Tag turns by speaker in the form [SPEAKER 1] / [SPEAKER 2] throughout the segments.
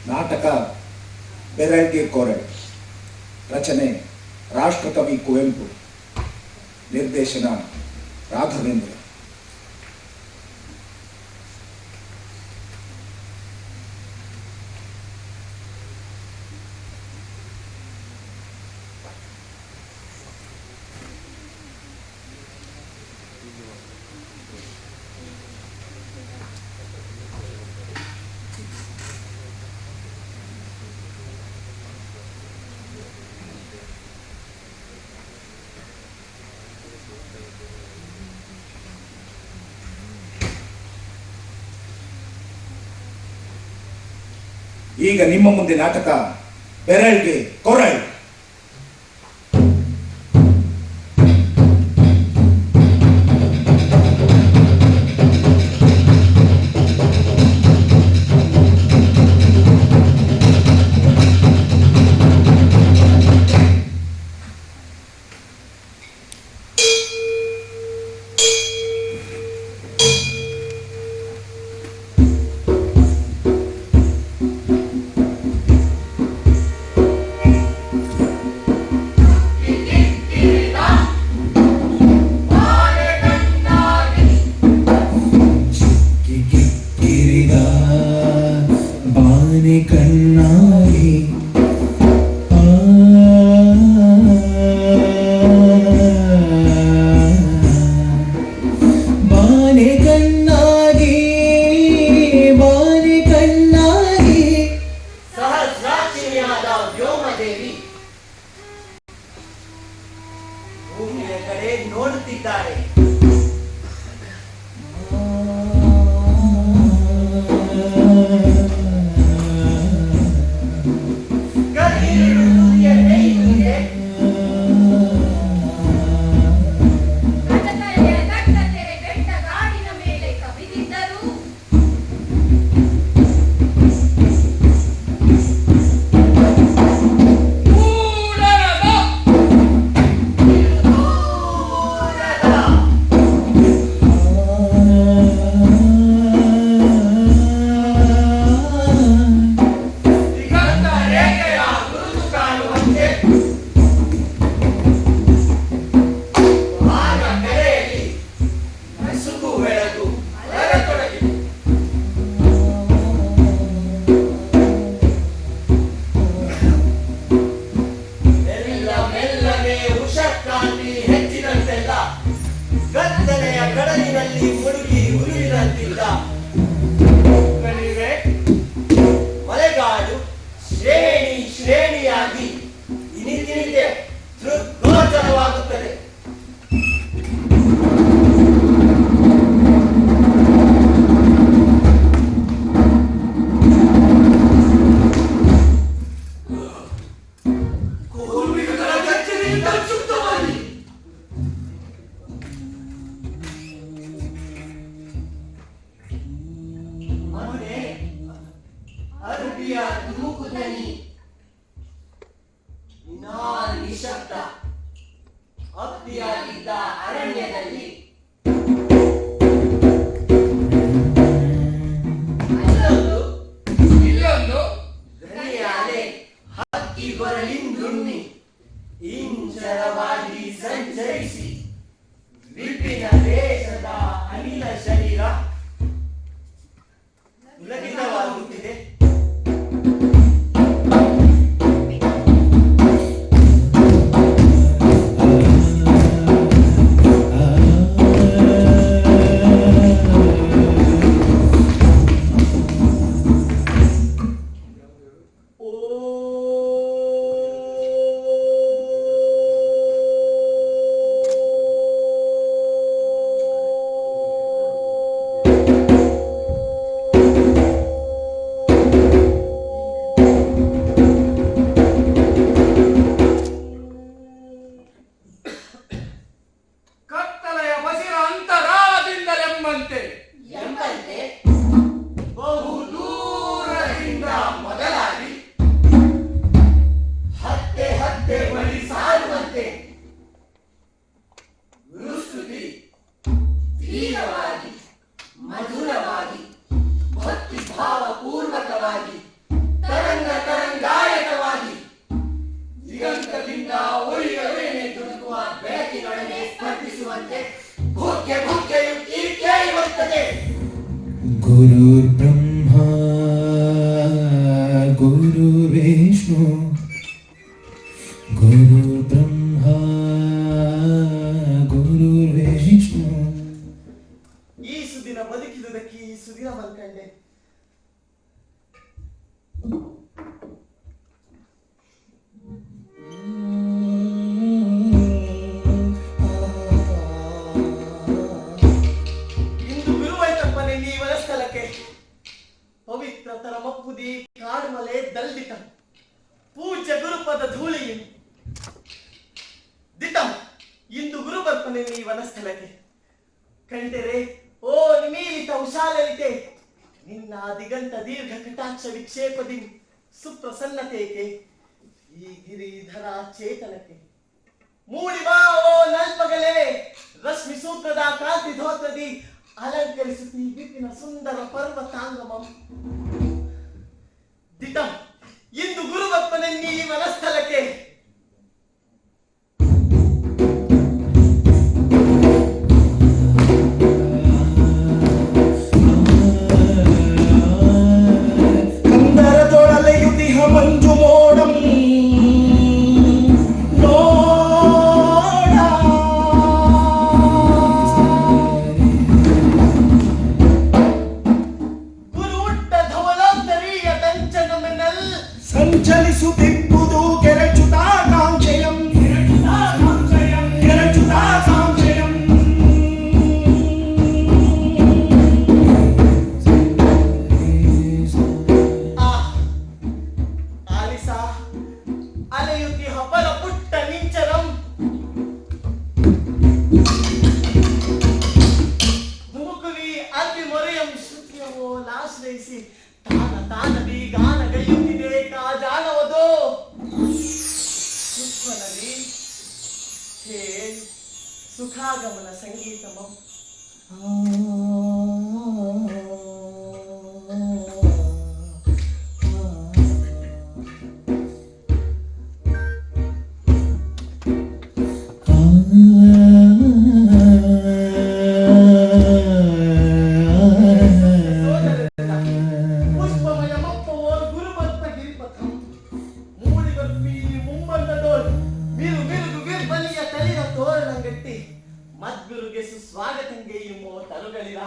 [SPEAKER 1] ನಾಟಕ ಬೆರಳ್ಗೆ ಕೊರಳ್, ರಚನೆ ರಾಷ್ಟ್ರಕವಿ ಕುವೆಂಪು, ನಿರ್ದೇಶನ ರಾಘವೇಂದ್ರ. ಈಗ ನಿಮ್ಮ ಮುಂದೆ ನಾಟಕ ಬೆರಳ್ಗೆ ಕೊರಳ್.
[SPEAKER 2] ನೋಡುತ್ತಿದ್ದಾರೆ. ಮಲೆಗಾಡು ಶ್ರೇಣಿ ಶ್ರೇಣಿಯಾಗಿ ದಿನಿದಿನಿಗೆ ದೃಗ್ಗೋಚರವಾಗುತ್ತದೆ. ಧೀರವಾಗಿ ಮಧುರವಾಗಿ ಭಕ್ತಿ ಭಾವ ಪೂರ್ವಕವಾಗಿ ತರಂಗ ತರಂಗಾಯಕವಾಗಿ ದಿಗಂತದಿಂದ ಒಳಿಯೊಡನೆ ತುಳುಕುವ ಬೆಳಕಿನೊಡನೆ ಸ್ಪರ್ಧಿಸುವಂತೆ ಭೂಖ್ಯ ಭೂಖ್ಯೆಯು ಈ ಕೇಳಿಬರುತ್ತದೆ.
[SPEAKER 3] ಗುರುರ್ ಬ್ರಹ್ಮ ಗುರುರ್ ವಿಷ್ಣು ಗುರುರ್ ಬ್ರಹ್ಮ ಗುರುರ್ ವಿಷ್ಣು.
[SPEAKER 2] ಈ ಸುದಿನ ಬದುಕಿದುದಕ್ಕೆ ಈ ಸುದಿನ ಮಲ್ಕಂಡೆ. ಇಂದು ಗುರುವೈತಪ್ಪನೆ ನೀವನ ಸ್ಥಳಕ್ಕೆ ಪವಿತ್ರ ತರ ಮಪ್ಪುದಿ ಕಾಡುಮಲೆ ದಲ್ದಿತ ಪೂಜ್ಯ ಗುರುಪದ ಧೂಳಿಯು ದಿತಂ ಇಂದು ಗುರುಬರ್ಪನೆ ನೀವನ ಸ್ಥಳಕ್ಕೆ ಕಂಡರೆ ಓ ನಿಮೀಲಿತ ಉಶಾಲಲಿತೆ ನಿನ್ನ ದಿಗಂತ ದೀರ್ಘ ಕಟಾಕ್ಷ ವಿಕ್ಷೇಪದಿ ಸುಪ್ರಸನ್ನತೆಗೆ ಈ ಗಿರಿಧರ ಚೇತನಕ್ಕೆ ಮೂಡಿ ಬಾ ಓ ನಲ್ಪಗಲೇ ರಶ್ಮಿ ಸೂತ್ರದ ಕಾಂತಿ ಧೋತ್ರದಿ ಅಲಂಕರಿಸುತ್ತಿ ಬಿಪಿನ ಸುಂದರ ಪರ್ವತಾಂಗಮಂ ದಿಟಂ ಇಂದು ಗುರುಬಪ್ಪನೆ ನೀ ವನಸ್ಥಳಕ್ಕೆ
[SPEAKER 1] ಮಂಜು ಮೋಡಂ ಸಂಚಲಿಸುತ್ತಿಪ್ಪುದು ಕೆರಚುತಾಕಾಂಕ್ಷೆಯಂ ಕೆರಚುತಾಕಾಂಕ್ಷೆಯಂ.
[SPEAKER 2] ಆಲಿಸ ಅಲೆಯುತ್ತಿ ಹಬ್ಬಲ ಪುಟ್ಟ ನಿಂಚರಂ ಧುಮುಕುವಿ ಅಲ್ಪಿ ಮೊರೆಯಂ ಶ್ರುತಿಯವೋ ಲಾಶ್ರಯಿಸಿ ತಾನದಿ ಗಾನಗೈಯುತ್ತಿದೆ ಕಾಜಾನವದೋ ಸುಸ್ವನದಿ ಹೇ ಸುಖಾಗಮನ ಸಂಗೀತಮಂ. ಮದ್ಗುರುಗೆ ಸುಸ್ವಾಗತಂಗೆ ಇಮ್ಮೋ ತರುಗಳಿರ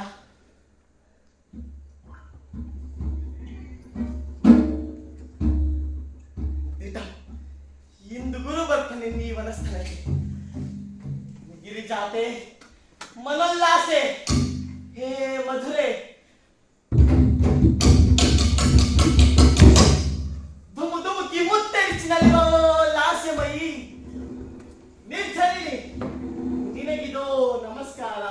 [SPEAKER 2] ಇಂದು ಗುರು ಬರ್ತಾನೆ ನೀವನ ಸ್ಥಳಕ್ಕೆ ಗಿರಿಜಾತೆ ಮನೋಲ್ಲಾಸೆ ಹೇ ಮಧುರೆ ದುಮು ದುಮುಕಿ ಮುತ್ತರಿಸಿನಲ್ಲಿರೋ ಲಾಸ್ಯ ಮಯಿ ನಿರ್ಧರಿಣಿ ನಿನಗಿದೋ ನಮಸ್ಕಾರ.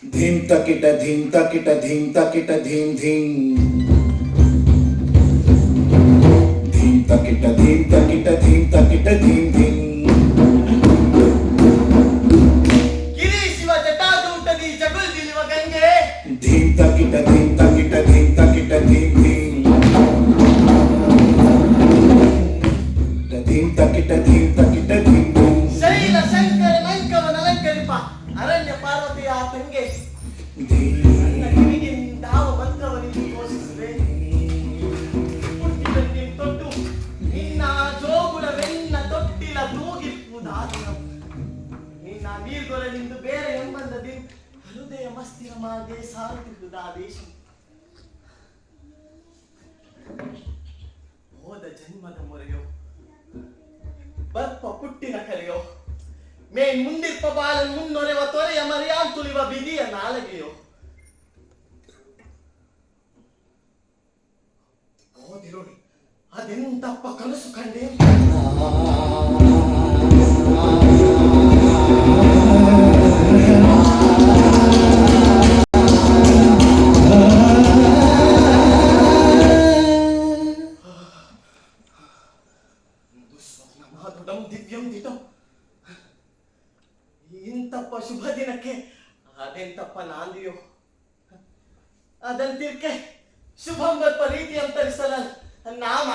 [SPEAKER 1] ಧೀಂ ತಕಿಟ ಧೀಂ ತಕಿಟ ಧೀಂ ತಕಿಟ ಧೀಂ ಧೀಂ ಧೀಂ ತಕಿಟ ಧೀಂ ತಕಿಟ ಧೀಂ ತಕಿಟ ಧೀಂ ಧೀಂ.
[SPEAKER 2] ಗಿರಿ ಶಿವ ಜಟಾದೂಟದಿ ಜಗುಲ್ದಿಲಿವ ಗಂಗೆ
[SPEAKER 1] ಧೀಂ ತಕಿಟ ಧೀಂ ತಕಿಟ ಧೀಂ ತಕಿಟ ಧೀಂ ಧೀಂ ಧೀಂ ತಕಿಟ ಧೀಂ ತಕಿಟ ಧೀಂ ಧೀಂ.
[SPEAKER 2] ಶೈಲ ಶಂಕರ ಲಂಕವನ ಅಲಂಕರಿಪ ಅರಣ್ಯ ಪಾರ್ವತಿಯ ತಂಗೆ ನನ್ನ ಕಿವಿಗೆ ನಿಂದಾವ ಮಂತ್ರವನ್ನು ಘೋಷಿಸುವೆ. ಹುಟ್ಟಿದಲ್ಲಿ ತೊಟ್ಟು ನಿನ್ನ ಜೋಗುಳವೆನ್ನ ತೊಟ್ಟಿಲ ತೂಗಿಪ್ಪುದಾದ ನಿನ್ನ ನೀರ್ಗೊರಲಿಂದು ಬೇರೆ ಎಂಬಂದದಿ ಹೃದಯ ಮಸ್ತಿನ ಮಾಗೆ ಸಾರುತ್ತಿದ್ದುದಾದೇಶ. ಹೋದ ಜನ್ಮದ ಮೊರೆಯೋ ಬರ್ಪ ಪುಟ್ಟಿನ ಕರೆಯೋ ಮೇನ್ ಮುಂದಿರ್ಪ ಬಾಲನ್ ಮುನ್ನೊರೆವ ತೊರೆಯ ಮರಿಯಾನ್ ತುಳಿವ ಬಿದಿಯ ನಾಲಗೆಯೋ ಓದಿರೋಡಿ ಅದೆಂತಪ್ಪ ಕನಸು ಕಂಡೆ. ದಿವ್ಯಂ ದಿಟಂ ಇಂತಪ್ಪ ಶುಭ ದಿನಕ್ಕೆ ಅದೇ ಎಂತಪ್ಪ ನಾಂದಿಯೋ ಅದಂತಿರ್ಕೆ ಶುಭಂ ಬಲ್ಪ ರೀತಿ ಅಂತರಿಸಲ ನಾಮ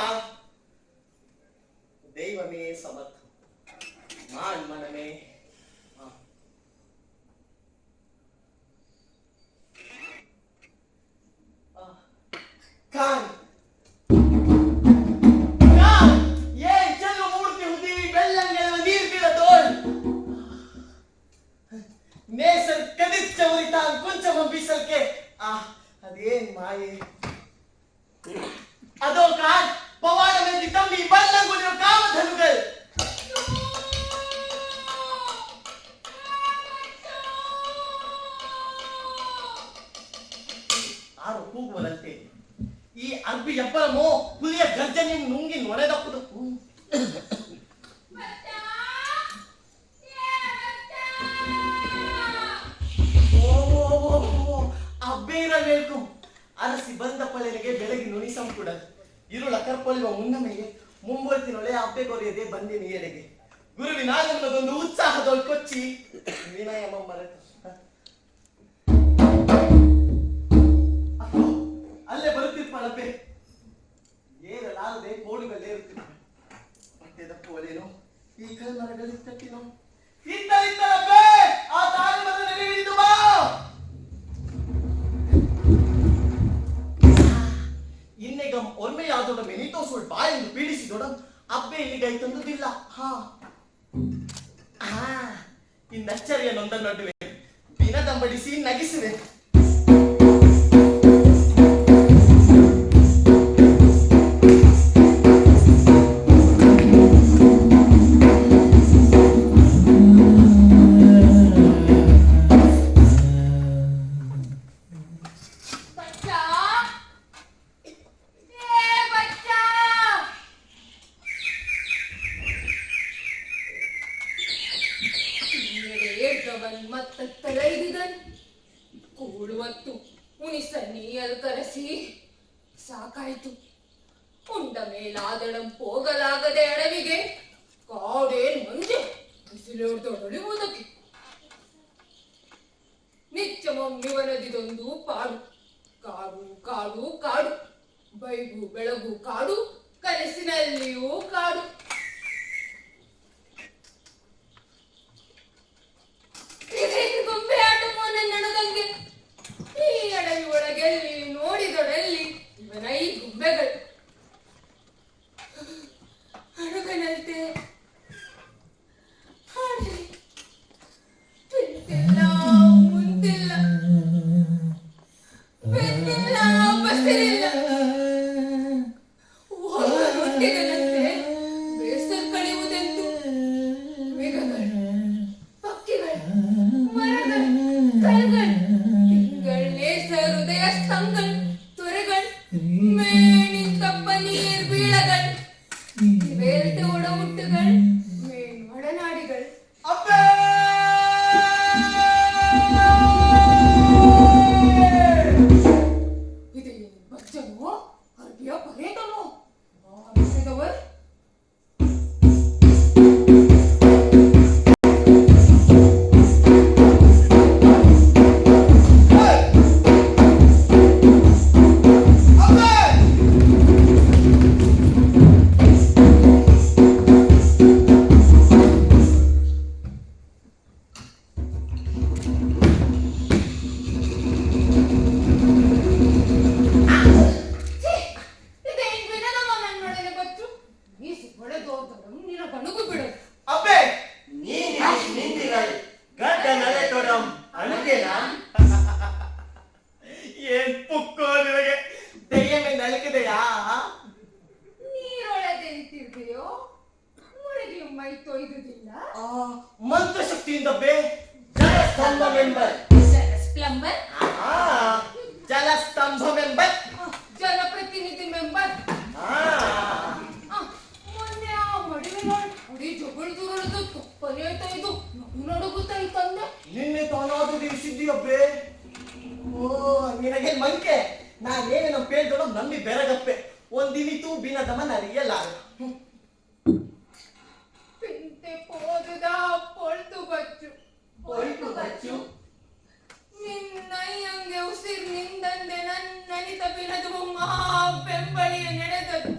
[SPEAKER 2] ದೈವಮೇ ಸಮರ್ಥ ಮಾನ್ಮನಮೇ ಕಾನ್ ಏನ್ ಚೆಲ್ಲು ಮೂರ್ತಿ ಹುದಿ ಬೆಳ್ಳಂಗೆಲ್ಲ ನೀರ್ ಬೀಳದೋಳ್ ನೇಸರ್ ಕದಿಚ್ಚ ಉರಿತಾನ್ ಕೊಂಚಮ ಬೀಸಲ್ಕೆ ಅದೇನ್ ಮಾಯೆ ಅದೋ ಕಾನ್ ಪವಾಡ ಮೇದಿ ತಮ್ಮಿ ಬಲ್ಲಂಗುಲಿಯೋ ಕಾಮಧನುಗಳು ಆರು ಕೂಗುವರಂತೆ ಈ ಅರ್ಬಿ ಎಬ್ಬರಮೋ ಹುಲಿಯ ಗರ್ಜನೆ ನುಂಗಿ ನೊರೆದಪ್ಪುದು ಅಬ್ಬೇರಬೇಕು ಅರಸಿ ಬಂದ ಪಳೆಗೆ ಬೆಳಗಿ ನುಣಿಸಂಪುಡದು ಇರುಳ ಕರ್ಪೊಳ್ಳುವ ಮುನ್ನಮೆಗೆ ಮುಂಬರ್ತಿನೊಳೆ ಅಬ್ಬೆ ಕೊರೆಯದೆ ಬಂದೆ ನೀರೆಗೆ ಗುರುವಿನ ಆಗಮನದೊಂದು ಉತ್ಸಾಹದೊಳ್ ಕೊಚ್ಚಿ ವಿನಯ ಮರೆತು ಅಲ್ಲೇ ಬರುತ್ತಿರ್ಪಾಳಬ್ಬೆ ಏರಲಾರದೆ ಕೋಡುಗಳೇ ಇರುತ್ತಿರ್ಪ ಮತ್ತೆ ದಪ್ಪುವಲೇನೋ ಈ ಕಲ್ಮರಗಳಲ್ಲಿ ತಟ್ಟಿನೋ ಇತ್ತಲಿತ್ತಲಬ್ಬೆ ಆ ತಾಳಿ ಬಂದು ನೆಲೆ ಹಿಡಿದು ಬಾ ಇನ್ನೆಗಂ ಒರ್ಮೆಯಾದೊಡ ಮೆನಿತೋ ಸುಳ್ ಬಾ ಎಂದು ಪೀಡಿಸಿದೊಡ ಅಬ್ಬೆ ಇಲ್ಲಿಗೈ ತಂದುದಿಲ್ಲ ಇನ್ನಚ್ಚರಿಯ ನೊಂದ ನಡುವೆ ದಿನದಂಬಡಿಸಿ ನಗಿಸುವೆ
[SPEAKER 4] ಕೂಡುವತ್ತು ಉಣಿಸನ್ನೀಯಲು ಕರೆಸಿ ಸಾಕಾಯಿತು. ಉಂಡ ಮೇಲಾದಳಂ ಹೋಗಲಾಗದೆ ಅಡವಿಗೆ ಕಾಡೇನ್ ಮಂಜೆ ಬಿಸಿಲೊಡೆಯುವುದಕ್ಕೆ ನಿತ್ಯಮೊಮ್ಮಿವನದಿದೊಂದು ಪಾಡು ಕಾಡು ಕಾಡು ಕಾಡು ಬೈಗು ಬೆಳಗು ಕಾಡು ಕನಸಿನಲ್ಲಿಯೂ ಕಾಡು. ಗೊಂಬೆ ಆಟವೋ ನನ್ನಡದಂಗೆ ಈ ಅಡವಿ ಒಳಗೆಲ್ಲಿ ನೋಡಿದೊಡಲ್ಲಿ ಇವನ ಈ ಗೊಂಬೆಗಳು ಅಡುಗನಂತೆ ತಿಂತಿಲ್ಲ ಮುಂತಿಲ್ಲ ಬೆನ್ನಿಲ್ಲ ಬಸಿರಿಲ್ಲ ಹುಟ್ಟಿದನಂತೆ ಬೇಸರ್ ಕಳೆಯುವುದೆಂತು ಮೇಘಗಳು ಪಕ್ಕಿಗಳು ಮರಗಳು ಕಲ್ಗಳು ತಿಂಗಳೇ ಹೃದಯ ಸ್ತಂಭಗಳು ತೊರೆಗಳು ಮೇಣಿಂತಪ್ಪ ನೀರ್ ಬೀಳಗಳು ಬೇರೆ ಒಡ ಹುಟ್ಟುಗಳು ಮೇನ್ ಒಡನಾಡಿಗಳು ಇದೇನು ಬಚ್ಚನೋ ಅರ್ಬಿಯ ಪರೇತನೋ ಬೆಳೆದವರು ನೀರೊಳಗೆಂತಿದೆಯೋ ಒಳಗೆ ಮೈ ತೊಯ್ದುದಿಲ್ಲ
[SPEAKER 2] ಮಂತ್ರಶಕ್ತಿಯಿಂದ ಬೇ ಜಲಸ್ತಂಭವೆಂಬರ್
[SPEAKER 4] ಪ್ಲಂಬರ್
[SPEAKER 2] ಜಲಸ್ತಂಭವೆಂಬರ್
[SPEAKER 4] ಜನಪ್ರತಿನಿಧಿ ಮೆಂಬರ್ ಮೊನ್ನೆ ಆ ಮಡಿವೆ ಅಡಿ ಜಗಳದುರಳದು ತಪ್ಪನೇ ತೊಯ್ದು ನಡುಗುತ್ತಾ ಇತ್ತಂದೆ
[SPEAKER 2] ನಿನ್ನೆ ತಾನಾದ್ರೂ ದಿವಿಸಿದ್ದೀಯಬ್ಬೆ ಓ ನಿನಗೆ ಮಂಕೆ ನಾನೇನೇನೋ ಪೇಳ್ದೊಡ ನಂಬಿ ಬೆರಗಪ್ಪೆ ಒಂದಿನಿತೂ ಬಿನದಮ ನರಿಯಲಾರ
[SPEAKER 4] ಪಿಂತೆ ಪೋದುದ ಪೊಳ್ತು ಬಚ್ಚು
[SPEAKER 2] ಪೊಳ್ತು ಬಚ್ಚು
[SPEAKER 4] ದಿನದು ಮಹಾ ಬೆಂಬಳಿಯ ನಡೆದದ್ದು.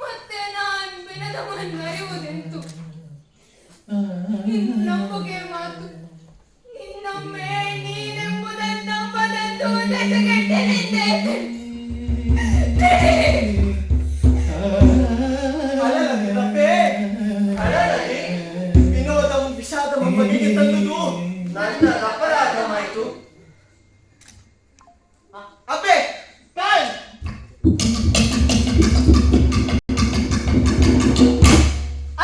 [SPEAKER 4] ಮತ್ತೆ ನಾನ್ ಬಿನದವನ್ನರಿವುದೆಂತು. ನಂಬುಗೆ ಮಾತು ಇನ್ನೊಮ್ಮೆ ನೀನೆಂಬುದನ್ನಂಬದಂತೂ ಜಗಗೆಟ್ಟೆನಿಂದೆ.
[SPEAKER 2] ವಿನೋದವು ವಿಷಾದವು ಬಗೆಗೆ ತಂದುದು ನನ್ನ ಅಪರಾಧವಾಯಿತು. ಅಬ್ಬೆ ಕಾಯ್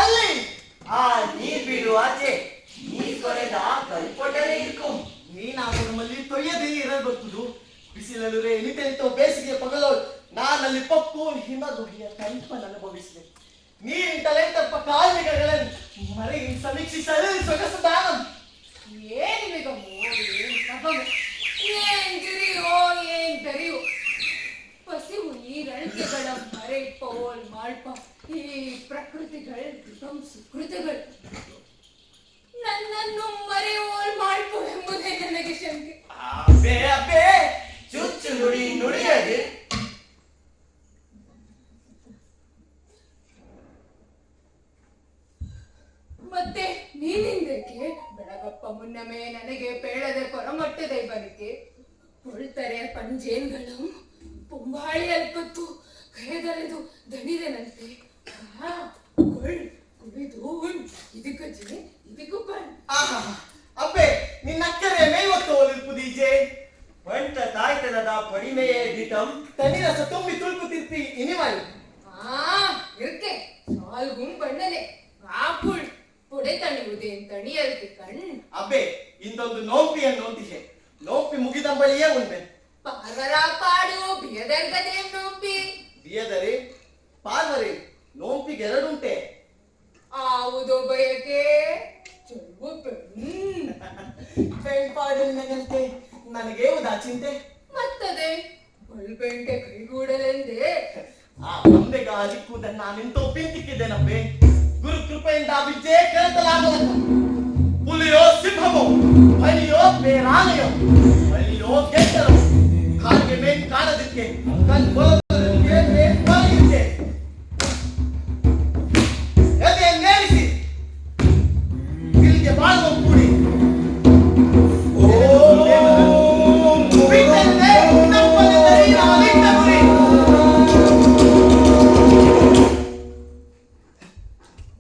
[SPEAKER 2] ಅಲ್ಲಿ
[SPEAKER 5] ಆ ನೀರ್ ಬೀಳು ಆಚೆ ನೀರ್ ಕೊರೆದ ಕಲ್ಪೊಟ್ಟರೆ ಇರ್ಕು
[SPEAKER 2] ನೀನಾಗ ನಮ್ಮಲ್ಲಿ ತೊಯ್ಯದೇ ಇರಬಹುದು. ಬಿಸಿಲಲ್ಲೂ ಎನಿತೆಂತೋ ಬೇಸಿಗೆ ಪಗಲು ನಾನಲ್ಲಿ ಪಪ್ಪು ಹಿಮಗುಹಿಯ ಕಲ್ಪನ ಅನುಭವಿಸಿದೆ. ನೀರಿಂತಲೆಂತಪ್ಪ ಕಾಲ್ಮಿಗಳನ್ನು ಮರೆ ಸಮೀಕ್ಷಿಸಲು ಸೊಗಸು ದಾನಂ.
[SPEAKER 4] ಏನಿಮಿಗ ಏನ್ ಸಭವೆ, ಏನ್ ಗಿರಿಯೋ ಏನ್ ದರಿಯೋ, ಪಸಿವು ನೀರಳಿಕೆಗಳ ಮರೆಪೋಲ್ ಮಾಳ್ಪ ಈ ಪ್ರಕೃತಿಗಳು ದಿಗಂ ಸುಕೃತಿಗಳು. ನನ್ನನ್ನು ಮರೆಯೋಲ್ ಮಾಳ್ಪವೆಂಬುದೇ ನನಗೆ ಶಂಕೆ.
[SPEAKER 5] ಅಬ್ಬೆ ಅಬ್ಬೆ ಚುಚ್ಚು ನುಡಿ ನುಡಿಯದೆ
[SPEAKER 4] ಮತ್ತೆ ನೀನಿಂದಕ್ಕೆ ಬೆಳಗಪ್ಪ ಮುನ್ನಮೇ ನನಗೆ ಪೇಳದೆ ಕೊರಮಟ್ಟದೆ ಬರಿಕೆ ಹೊಳ್ತರೆ ಪಂಜೇನ್ಗಳು ಪೊಂಬಾಳಿ ಅಲ್ಪತ್ತು ಕೈದರೆದು ದಣಿದೆನಂತೆ. ಕುಳಿದು ಇದಕ್ಕಜ್ಜೆ ಇದಕ್ಕೂ ಬಣ್ಣ.
[SPEAKER 2] ಅಬ್ಬೆ ನಿನ್ನಕ್ಕರೆ ಮೇವತ್ತು ಒಲಿಪುದೀಜೆ
[SPEAKER 5] ಬಂಟ ತಾಯ್ತನದ ಪಡಿಮೆಯೇ ದಿಟಂ
[SPEAKER 2] ತನಿರಸ ತುಂಬಿ ತುಳುಕು ತಿರ್ಪಿ ಇನಿವಾಯಿ
[SPEAKER 4] ಇರ್ಕೆ ಸಾಲ್ಗುಣ್ ಬಣ್ಣಲೆ ಆಪುಳ್ ಪೊಡೆ ತಣಿಯುವುದೇ ತಣಿಯಲ್ಕೆ ಕಣ್.
[SPEAKER 2] ಅಬ್ಬೆ ಇಂದೊಂದು ನೋಂಪಿಯನ್ನು ನೋಂತಿಗೆ ನೋಂಪಿ ಮುಗಿದಂಬಳಿಯೇ ಉಂಟೆ.
[SPEAKER 4] ಪಾರ್ವರ ಪಾಡು ಬಿಯದರ್ಗದೆ ನೋಂಪಿ
[SPEAKER 2] ಬಿಯದರೆ ಪಾರ್ವರೆ ನೋಂಪಿಗೆ ಎರಡುಂಟೆ.
[SPEAKER 4] ಆವುದೋ ಬಯಕೆ ಚೆಲುವು
[SPEAKER 2] ಪೆಣ್ಪಾಡಿನಂತೆ ನನಗೆ ಉದಾ ಚಿಂತೆ.
[SPEAKER 4] ಮತ್ತದೆ ಬಲ್ಬೆಂಟೆ ಕೈಗೂಡಲೆಂದೇ
[SPEAKER 2] ಆ ಬಂದೆಗ ಅಲಿಕ್ಕುವುದನ್ನು ನಾನೆಂತೋ ಪಿಂತಿಕ್ಕಿದ್ದೇನಬ್ಬೆ. ಗುರು ಕೃಪೆಯಿಂದ ಬಿಜ್ಜೆ ಕೇಳ್ತಲಾಗಲ್ಲ. ಹುಲಿಯೋ ಸಿಂಹವೋ ಬಲಿಯೋ ಬೇರಾನೆಯೋ ಬಲಿಯೋ ಗೆಟ್ಟರೋ ಕಾಲಿಗೆ ಮೇನ್ ಕಾಣದಿಕ್ಕೆ ಕಣ್ ಬಲದಕ್ಕೆ ಮೇನ್ ಬಲಗಿಕ್ಕೆ ಎದೆ ನೇರಿಸಿ ಇಲ್ಲಿಗೆ ಬಾಳುವ ಕೂಡಿ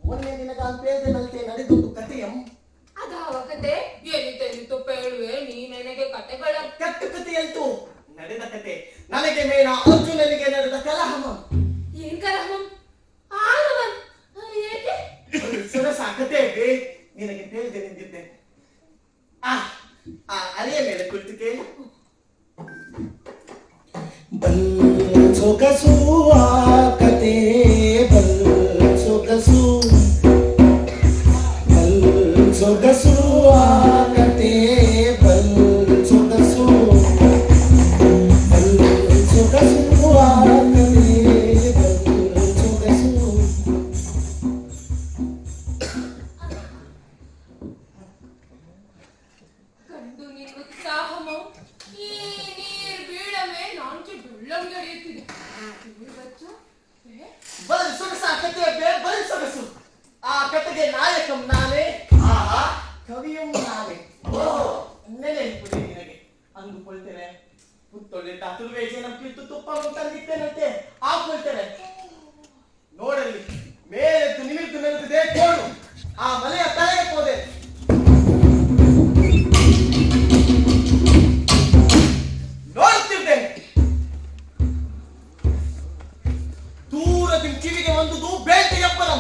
[SPEAKER 2] ಮೊನ್ನೆ ನಿನಗಂತೆ ನಡೆದೊಂದು ಕಥೆಯಂ.
[SPEAKER 4] ಅದಾವ ಕತೆ ಎನಿತೆನಿತು ಪೇಳುವೆ ನೀ ನನಗೆ ಕತೆಗಳ
[SPEAKER 2] ಕಟ್ಟು ಕಥೆಯಂತೂ ನಡೆದ ಕತೆ. ನನಗೆ ಮೇನ ಅರ್ಜುನನಿಗೆ ನಡೆದ ಕಲಹಮ.
[SPEAKER 4] ಏನ್ ಕಲಹಂ ಆಲವನ್ ಏಕೆ
[SPEAKER 2] ಸೊರಸ ಕತೆ ನಿನಗೆ ತಿಳಿದೆ ನಿಂತಿದ್ದೆ. ಅರಿಯ ಮೇಲೆ ಕುಳಿತುಕೆ
[SPEAKER 3] ಬಲ್ ಸೊಗಸು ಆ ಕತೆ ಬಲ್ ಸೊಗಸು ಬಲ್ ಸೊಗಸು ಆ ಕತೆ ಬಲ್ ಸೊಗಸು ಬಲ್ ಸೊಗಸು ಆ ಕತೆ ಬಲ್ ಸೊಗಸು.
[SPEAKER 4] ಕಂಡು ನಿನ್ನ ಉತ್ಸಾಹಮೋ ಈ ನೀರ್ ಬೀಳಮೆ ನಾಂಚು ಡುಳ್ಳಂ ನಡೆಯುತ್ತಿದೆ. ನೀರು ಬಚ್ಚ
[SPEAKER 2] ಬಲ್ ಸೊಗಸ ಕತೆ ಬಲ್ ಸೊಗಸು. ಆ ಕತೆಗೆ ನಾಯಕಂ ನಾನೇ, ಕವಿಯಂ ನಾನೇ. ನೆನೆಪುಡಿ ನಿನಗೆ ಅಂದುಕೊಳ್ತೇನೆ. ಪುತ್ತೊಳ್ಳೆ ತುಳುವೇಜೆ ನಮ್ಮ ಕಿತ್ತು ತುಪ್ಪ ತಂದಿದ್ದೇನಂತೆ ಹಾಕೊಳ್ತೇನೆ. ನೋಡಲ್ಲಿ ಮೇಲೆದ್ದು ನಿಮಿತ್ತು ನಿಲ್ಲುತ್ತಿದೆ ಕೋಡು. ಆ ಮನೆಯ ತಲೆಗೆ ಹೋದೆ. ನೋಡುತ್ತಿದ್ದೇನೆ ದೂರದಿಂದ ಕಿವಿಗೆ ಒಂದುದು ಬೇಟೆ ಎಬ್ಬರಂ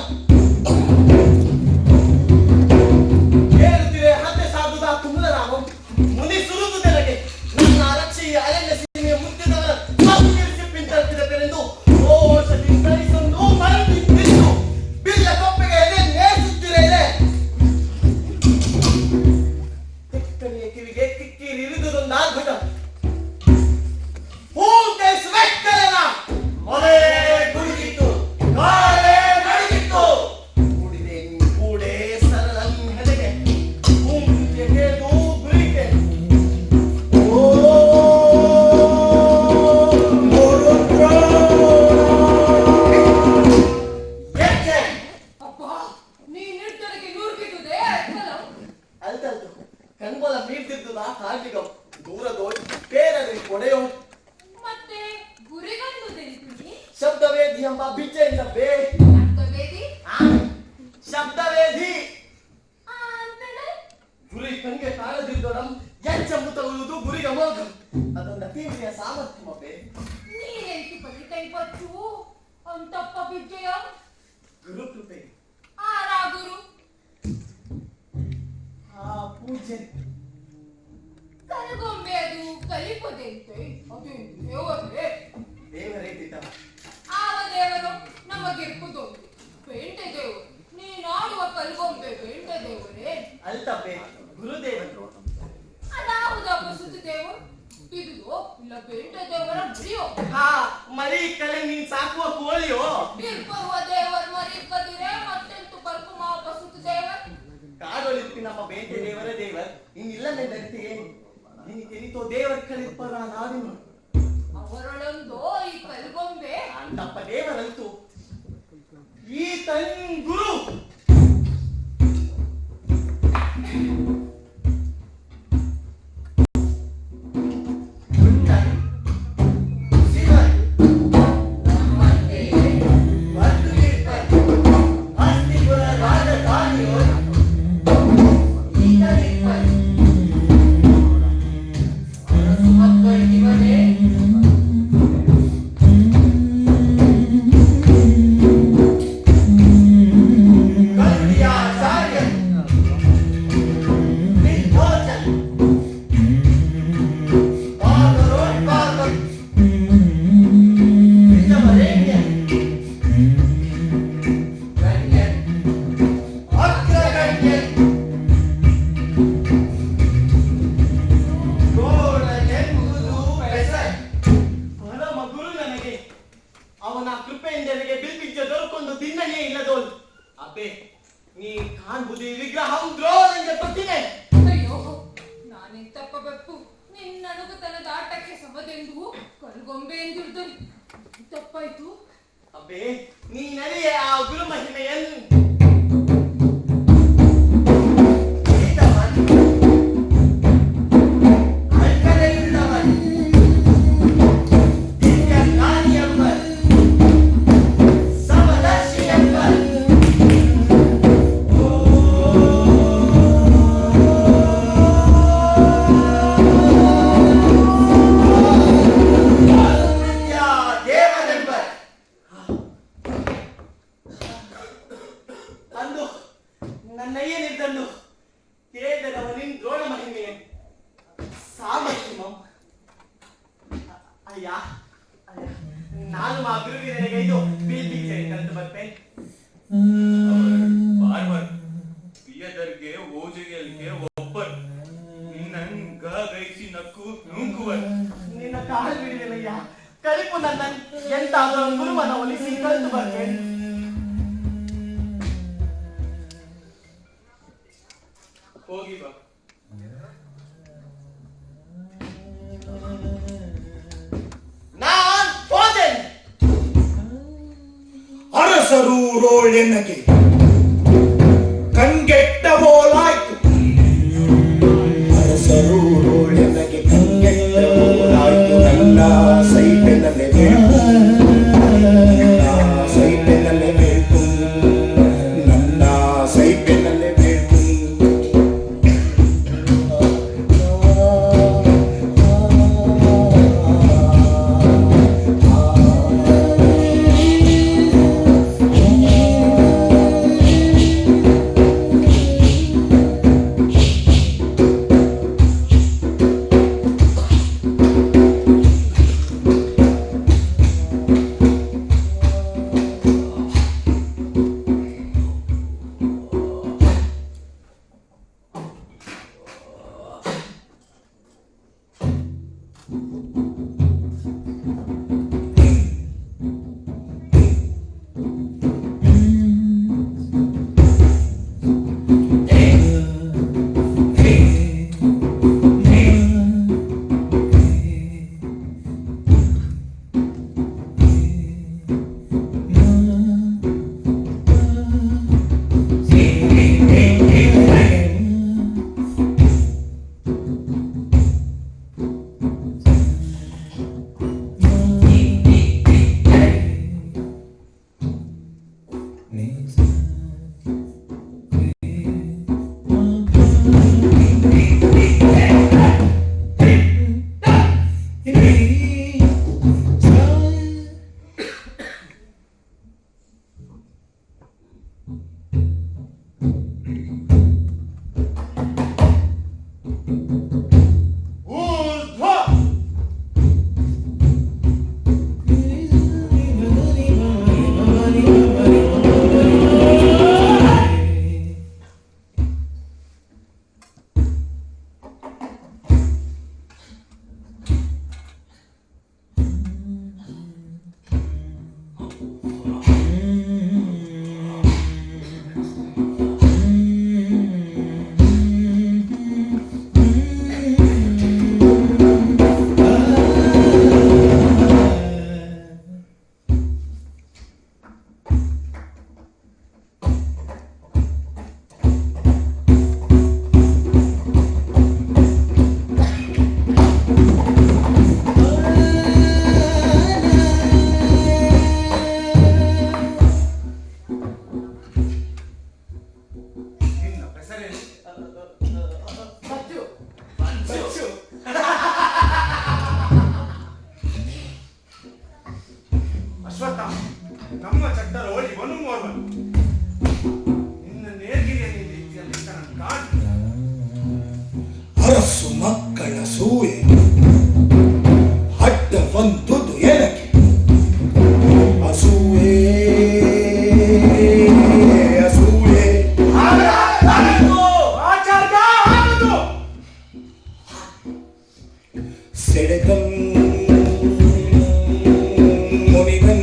[SPEAKER 2] ಹೇಳುತ್ತಿದೆ. ಹತ್ತೆ ಸಾಧುದ ಕುಂಬಲರಾಮಂ ಮುನಿ ಸುರುದು ನನಗೆ ನನ್ನ ರಕ್ಷೆಯ ಅರಣ್ಯ ಸೀಮೆಯ ಮುತ್ತಿದವರ ಪಿಂತರ್ಪಿದೆಂದು ಓಷಧಿ ಕಳಿಸೊಂದು ಮರಳಿ ಬಿದ್ದು ಬಿಲ್ಲ ಕೊಪ್ಪೆಗೆ ಎದೆ ನೇಸುತ್ತಿರೇ ಕಣ್ಬೋಲ ಮೀರ್ತಿದ್ದು ನಾ ಕಾಟಿಗ ದೂರದೋ ಬೇರೆ ಕೊಡೆಯೋ
[SPEAKER 4] ಮತ್ತೆ ಗುರಿಗಂದು ತಿಳಿತೀನಿ
[SPEAKER 2] ಶಬ್ದವೇದಿ ಎಂಬ ಬಿಚ್ಚೆಯಿಂದ ಬೇ
[SPEAKER 4] ಅರ್ಥವೇದಿ
[SPEAKER 2] ಶಬ್ದವೇದಿ
[SPEAKER 4] ಅಂತೇಳಿ
[SPEAKER 2] ಗುರಿ ಕಣ್ಗೆ ಕಾಣದಿದ್ದೋಡಂ ಎಂಚೆಂಬು ತಗುಲುವುದು ಗುರಿಗ ಮೋಗ ಅದೊಂದು ತೀವ್ರಿಯ ಸಾಮರ್ಥ್ಯ ಮಬ್ಬೆ
[SPEAKER 4] ನೀನೆಂತು ಕಲಿತೈ ಬಚ್ಚು ಅಂತಪ್ಪ ಬಿಜ್ಜಯ
[SPEAKER 2] ಗುರು ಕೃಪೆ
[SPEAKER 4] ಆರಾ ಗುರು
[SPEAKER 2] ಆ ಪೂಜೆ
[SPEAKER 4] ಕಲ್ಗೊಂಬೆ ಅದು ಕಲಿಪದೆಂತೆ ಅದು ದೇವರೇ
[SPEAKER 2] ದೇವರೈತಿದ್ದ
[SPEAKER 4] ಆವ ದೇವರು ನಮಗಿರ್ಪುದು ಬೇಂಟೆ ದೇವರು ನೀನಾಡುವ ಕಲ್ಗೊಂಬೆ ಬೇಂಟೆ ದೇವರೇ
[SPEAKER 2] ಅಲ್ತಪ್ಪೆ ಗುರುದೇವರು
[SPEAKER 4] ಅದಾವುದಪ್ಪ ಸುತ್ತು ದೇವರು ಇದುದೋ ಇಲ್ಲ ಬೇಂಟೆ ದೇವರ ಮರಿಯೋ
[SPEAKER 2] ಹಾ ಮರಿ ಕಲೆ ನೀನ್ ಸಾಕುವ ಕೋಳಿಯೋ
[SPEAKER 4] ಇರ್ಬರುವ ದೇವರ ಮರಿಪ್ಪದಿರೆ ಮತ್ತೆಂತು ಕಲ್ಪು ಮಾಪ ಸುತ್ತು ದೇವರ
[SPEAKER 2] ಕಾಡೊಳಿಪ್ಪಿ ನಮ್ಮ ಬೇಟೆ ದೇವರ ದೇವರ್ ಇನ್ನಿಲ್ಲದೆ ನರ್ತಿಗೆ ನಿನ್ ತಿಳಿತೋ ದೇವರ ಕಳಿಪ್ಪರ ನಾದಿನು
[SPEAKER 4] ಅವರೊಳೊಂದು ಈ ಕಲ್ಗೊಂಬೆ
[SPEAKER 2] ಅಂತಪ್ಪ ದೇವರಂತೂ ಈ ತನ್ ಗುರು ಅವನ ಕೃಪೆಯಿಂದೆನಗೆ ಬಿಲ್ಬಿಜ್ಜ ದೊರಕೊಂಡು ತಿನ್ನನೇ ಇಲ್ಲದೋಲ್ ಅಬ್ಬೆ ನೀ ಕಾಣ್ಬುದಿ ವಿಗ್ರಹಂ ದ್ರೋಣಂಗೆ ಕೊಟ್ಟಿನೆ
[SPEAKER 4] ಅಯ್ಯೋ ನಾನೆಂತಪ್ಪ ಬೆಪ್ಪು ನಿನ್ನಣಗುತನದ ಆಟಕ್ಕೆ ಸಮದೆಂದು ಕಲ್ಗೊಂಬೆ ಎಂದಿರುತ್ತೇನೆ ತಪ್ಪಾಯ್ತು
[SPEAKER 2] ಅಬ್ಬೆ ನೀ ನರಿಯೇ ಆ ಗುರು ಮಹಿಮೆಯನ್ನು ನನ್ನಯ್ಯನಿದ್ದನ್ನು ಕೇಳಿದವ ನಿನ್ ದ್ರೋಣ ಮಹಿಮೆ ಸಾಮರ್ಥ್ಯ ಅಯ್ಯ ನಾನು ಆ ಗುರುವಿನಗೈದು ಬೀಳ್ಬಿಚ್ಚೆ ಕರೆದು ಬರ್ತೇನೆ
[SPEAKER 6] ಬಾರ್ಬರ್ ಪಿಯದರ್ಗೆ ಓಜೆಯಲ್ಗೆ ಒಬ್ಬರ್ ನಂಗ ಗೈಸಿ ನಕ್ಕು ನುಂಗುವರ್
[SPEAKER 2] ನಿನ್ನ ಕಾಲು ಬಿಡುವಿನಯ್ಯ ಕಲಿಪು ನನ್ನ ಎಂತಾದರೂ ಗುರುವನ ಒಲಿಸಿ ಕಲಿತು ಬರ್ತೇನೆ
[SPEAKER 6] ಹೋಗಿ ಬಾ
[SPEAKER 2] ನಾನ್ ಹೋದೆನ್
[SPEAKER 1] ಅರಸರೂರೋಳೆನಗೆ ಕಂಗೆಟ್ಟ ಬೋಲಾಯ್ತು ಅರಸರೂರೋಳೆನಗೆ ಕಂಗೆಟ್ಟ ಬೋಲಾಯ್ತು ನನ್ನ ಸೈಟಿನಲ್ಲೇ ಬೇಕು ನನ್ನ ಸೈಟಿನಲ್ಲೇ ಬೇಕು ನನ್ನ ಸೈಟಿನಲ್ಲೇ ಬೇಕು ಅಸೂಯೆ ಅಡ್ಡ ಬಂದುದು ಏನಕ್ಕೆ ಅಸೂಯೆ ಅಸೂಯೆ ಸೆಳೆದಂ ಮುನಿದಂ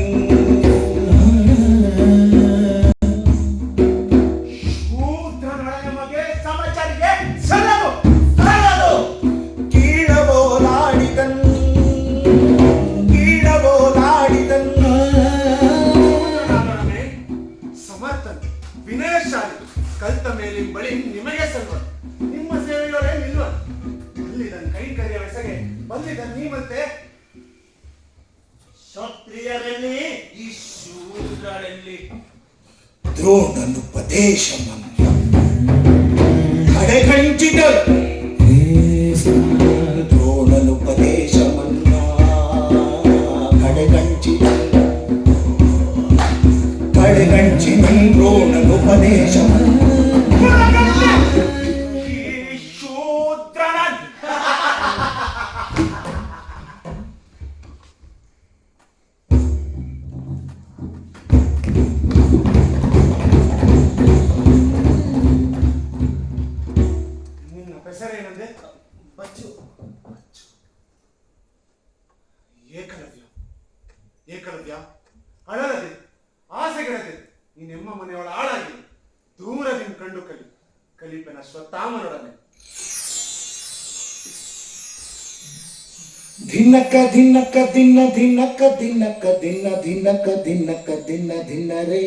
[SPEAKER 3] ಶೂದ್ರನೊಳಗೆ ಸಮಾಚಾರಿಗೆ ಸಲ್ಲದು
[SPEAKER 1] ಕೀಳಬೋಲಾಡಿದನ್ ಕೀಳಬೋಲಾಡಿದನ್
[SPEAKER 3] ಸಮರ್ಥನ್ ವಿನಯಶಾಲಿ ಕಲ್ತ ಮೇಲೆ ಬಳಿ ನಿಮಗೆ ಸಲ್ವ ನಿಮ್ಮ ಸೇವೆಗಳೇ ನಿಲ್ವ ಬಂದಿದ ಕೈ ಕರಿಯ ಬೆಸಗೆ ಬಂದಿದ ನೀವಂತೆ
[SPEAKER 5] ಕ್ಷತ್ರಿಯರಲ್ಲಿ ಈ ಶೂದ್ರರಲ್ಲಿ
[SPEAKER 1] ದ್ರೋಣನುಪದೇಶಮನ್ನು ಕಡೆಗಣಿಸಿದರು ದ್ರೋಣನುಪದೇಶಮನ್ನ ಕಡೆಗಣಿಸಿದನು ದ್ರೋಣನುಪದೇಶಮನ್ನು
[SPEAKER 3] ಈ ಶೂದ್ರನ ನಿನ್ನ ಹೆಸರೇನಂದೆ
[SPEAKER 2] ಬಚ್ಚು.
[SPEAKER 3] ಏಕಲವ್ಯ ಏಕಲವ್ಯ ಅಳಲದೆ ಆಸೆಗಳದೆ ನೀನೆಮ್ಮ ಮನೆಯೊಳ ಆಳಾಗಿ ದೂರದಿಂದ ಕಂಡು ಕಲಿಪನ ಸ್ವತಾಮನೊಡನೆ
[SPEAKER 1] ಧಿನ್ನಕ ಧಿನ್ನಕ ದಿನ್ನ ಧಿನ್ನಕ ದಿನ್ನಕ ದಿನ್ನ ಧಿನ್ನಕ ದಿನ್ನಕ ದಿನ್ನ ಧಿನ್ನರೇ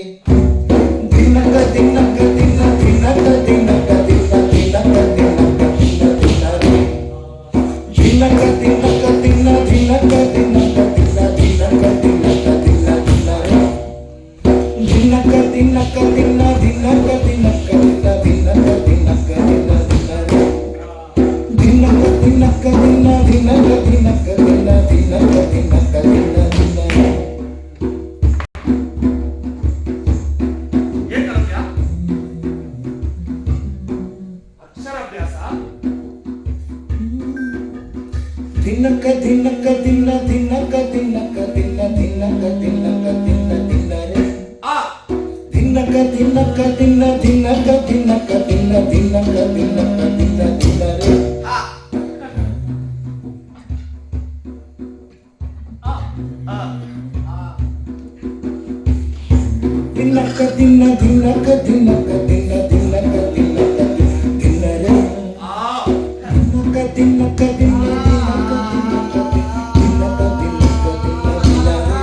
[SPEAKER 1] ಧಿನ್ನಕ ದಿನ್ನಕ ದಿನ್ನ ಧಿನ್ನಕ ದಿನ್ನಕ ದಿನ್ನ ಧಿನ್ನಕ ದಿನ್ನಕ ದಿನ್ನ ಧಿನ್ನರೇ ಧಿನ್ನಕ ದಿನ್ನಕ ದಿನ್ನ ಧಿನ್ನಕ ದಿನ್ನಕ ದಿನ್ನ ಧಿನ್ನಕ ದಿನ್ನಕ ದಿನ್ನ ಧಿನ್ನರೇ ಧಿನ್ನಕ ದಿನ್ನಕ ದಿನ್ನ ಧಿನ್ನಕ ದಿನ್ನಕ ದಿನ್ನ ಧಿನ್ನಕ ದಿನ್ನಕ ದಿನ್ನ ಧಿನ್ನರೇ ಧಿನ್ನಕ ದಿನ್ನಕ ದಿನ್ನ ಧಿನ್ನಕ ದಿನ್ನಕ ದಿನ್ನ ಧಿನ್ನಕ ದಿನ್ನಕ ದಿನ್ನ ಧಿನ್ನರೇ
[SPEAKER 3] ಏಕಲವ್ಯ ಅಕ್ಷರಾಭ್ಯಾಸ
[SPEAKER 1] ಧಿನ್ನಕ ದಿನ್ನಕ ದಿನ್ನ ಧಿನ್ನಕ ದಿನ್ನಕ ದಿನ್ನ ಧಿನ್ನಕ ದಿನ್ನಕ ದಿನ್ನ ಧಿನ್ನರೇ
[SPEAKER 3] ಆ
[SPEAKER 1] ಧಿನ್ನಕ ದಿನ್ನಕ ದಿನ್ನ ಧಿನ್ನಕ ದಿನ್ನಕ ದಿನ್ನ ಧಿನ್ನಕ ದಿನ್ನಕ ದಿನ್ನ ಧಿನ್ನರೇ ದಿನ್ನಕ ದಿನ್ನ ಧಿನ್ನಕ ದಿನ್ನಕ ದಿನ್ನ ಧಿನ್ನಕ ದಿನ್ನಕ ದಿನ್ನರೇ ದಿನ್ನಕ ದಿನ್ನಕ ದಿನ್ನ ಧಿನ್ನಕ ದಿನ್ನಕ ದಿನ್ನಕ ದಿನ್ನ ಧಿನ್ನರೇ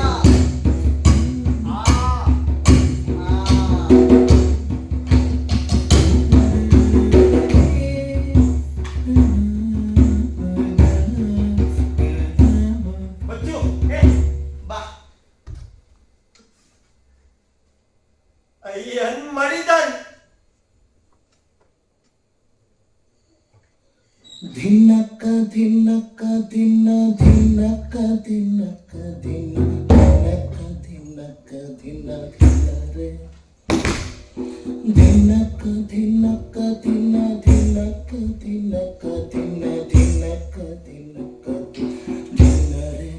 [SPEAKER 3] ಬಚ್ಚು
[SPEAKER 2] ಬಾ.
[SPEAKER 5] ಅಯ್ಯನ್ ಮಡಿದನ್
[SPEAKER 1] ಧಿನ್ನಕ ಧಿನ್ನಕ ದಿನ್ನ ಧಿನ್ನಕ ದಿನ್ನಕ ದಿನ್ನ ಧಿನ್ನಕ ದಿನ್ನಕ ದಿನ್ನ ಧಿನ್ನರೇ ಧಿನ್ನಕ ಧಿನ್ನಕ ದಿನ್ನ ಧಿನ್ನಕ ದಿನ್ನಕ ದಿನ್ನ ಧಿನ್ನಕ ದಿನ್ನಕ ದಿನ್ನರೇ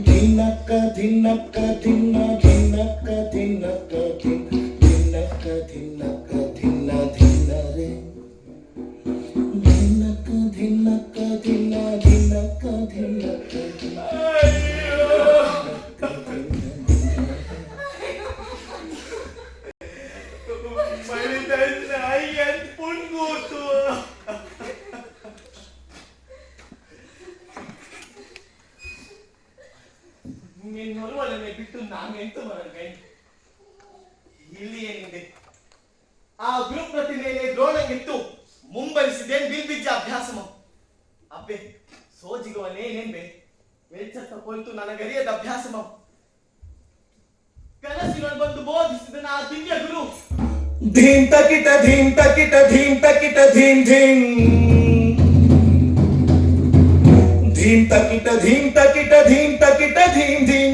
[SPEAKER 1] ಧಿನ್ನಕ ಧಿನ್ನಕ ದಿನ್ನ ಧಿನ್ನಕ ಧಿನ್ನಕ ಧಿನ್ನಕ ಧಿನ್ನಕ ದಿನ್ನ ಧಿನ್ನರೇ ಧಿನ್ನಕ ಧಿನ್ನಕ ದಿನ್ನ ಧಿನ್ನಕ ಧಿನ್ನಕ
[SPEAKER 3] ಮಡಿದನ್ ಅಯ್ಯನ್ ಪುಣ್ಗೂತು
[SPEAKER 2] ನಿನ್ನೊರುವಲನೆ ಬಿಟ್ಟು ನಾನೆಂತ ಮಾಡಲ್ವೇ? ಇಲ್ಲಿ ಏನಿದೆ? ಆ ಗುರುಪ್ರತಿ ಮೇಲೆ ದ್ರೋಣಗಿಟ್ಟು ಮುಂಬರಿಸಿದೆ ಬಿಲ್ಬಿಜ್ಜ ಅಭ್ಯಾಸಮ ಅಬ್ಬೆ ಸೋಜಿಗುವನೇನೆಂಬೆ ವೆಚ್ಚತ್ತ ಕೊಲ್ತು ನನಗರಿಯದ ಅಭ್ಯಾಸಮ ಕನಸಿನಲ್ಲಿ ಬಂದು ಬೋಧಿಸಿದ ಆ ದಿವ್ಯ ಗುರು
[SPEAKER 1] ಧೀಂ ತಕಿಟ ಧೀಂ ತಕಿಟ ಧೀಂ ತಕಿಟ ಧೀಂ ಧೀಂ ಧೀಂ ತಕಿಟ ಧೀಂ ತಕಿಟ ಧೀಂ ತಕಿಟ ಧೀಂ ಧೀಂ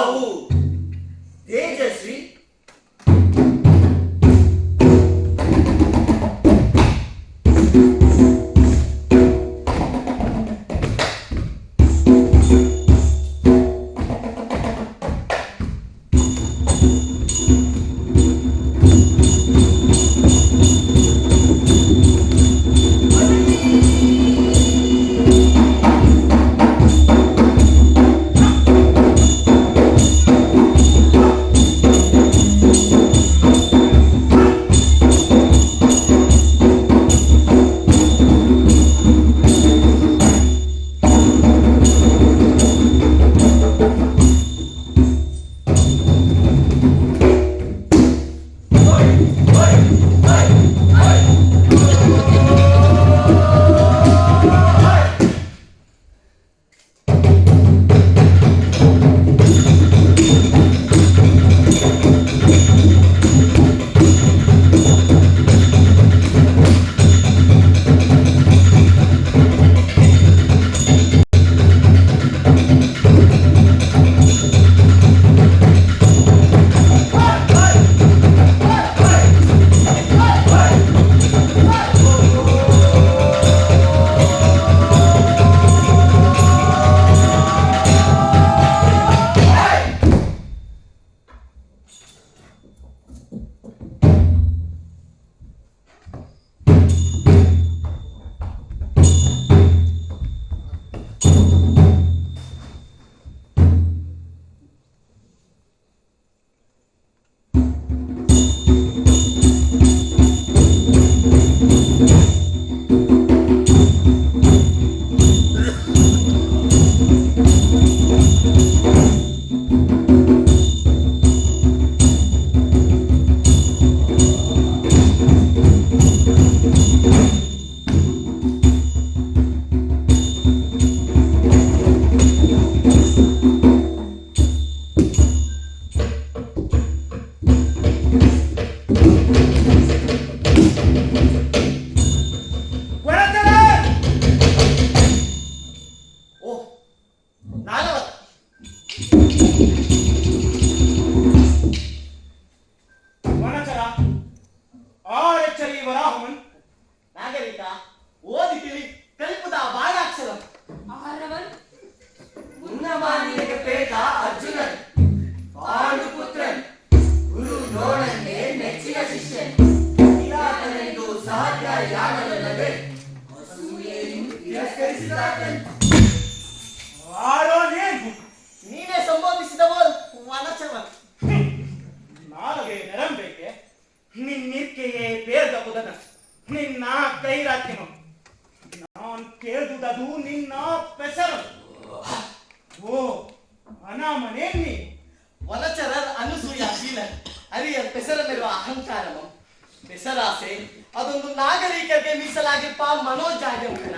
[SPEAKER 5] ತಾವು ತೇಜಸ್ವಿ
[SPEAKER 2] ನೀನೇ ಸಂಬೋಧಿಸಿದವ ವನಚರ.
[SPEAKER 3] ನಾಲಗೆ ನೆರಂಬೇಕೆ ನಿನ್ನಿರ್ಕೆಯೇ ಪೇರ್ದ ಪುದನ ನಿನ್ನ ಕೈರಾತ್ಯಮ ನಾನ್ ಕೇಳ್ದುದದು ನಿನ್ನ ಪೆಸರು. ಓ ಅನಾಮನೇ ನೀ
[SPEAKER 2] ವನಚರರ ಅನುಸೂಯಾಶೀಲ ಅರಿಯ ಪೆಸರಲ್ಲಿರುವ ಅಹಂಕಾರಮ ಪೆಸರಾಸೆ ಅದೊಂದು ನಾಗರಿಕರಿಗೆ ಮೀಸಲಾಗಿಪ್ಪ ಮನೋಜಾಗ್ಯಮನ.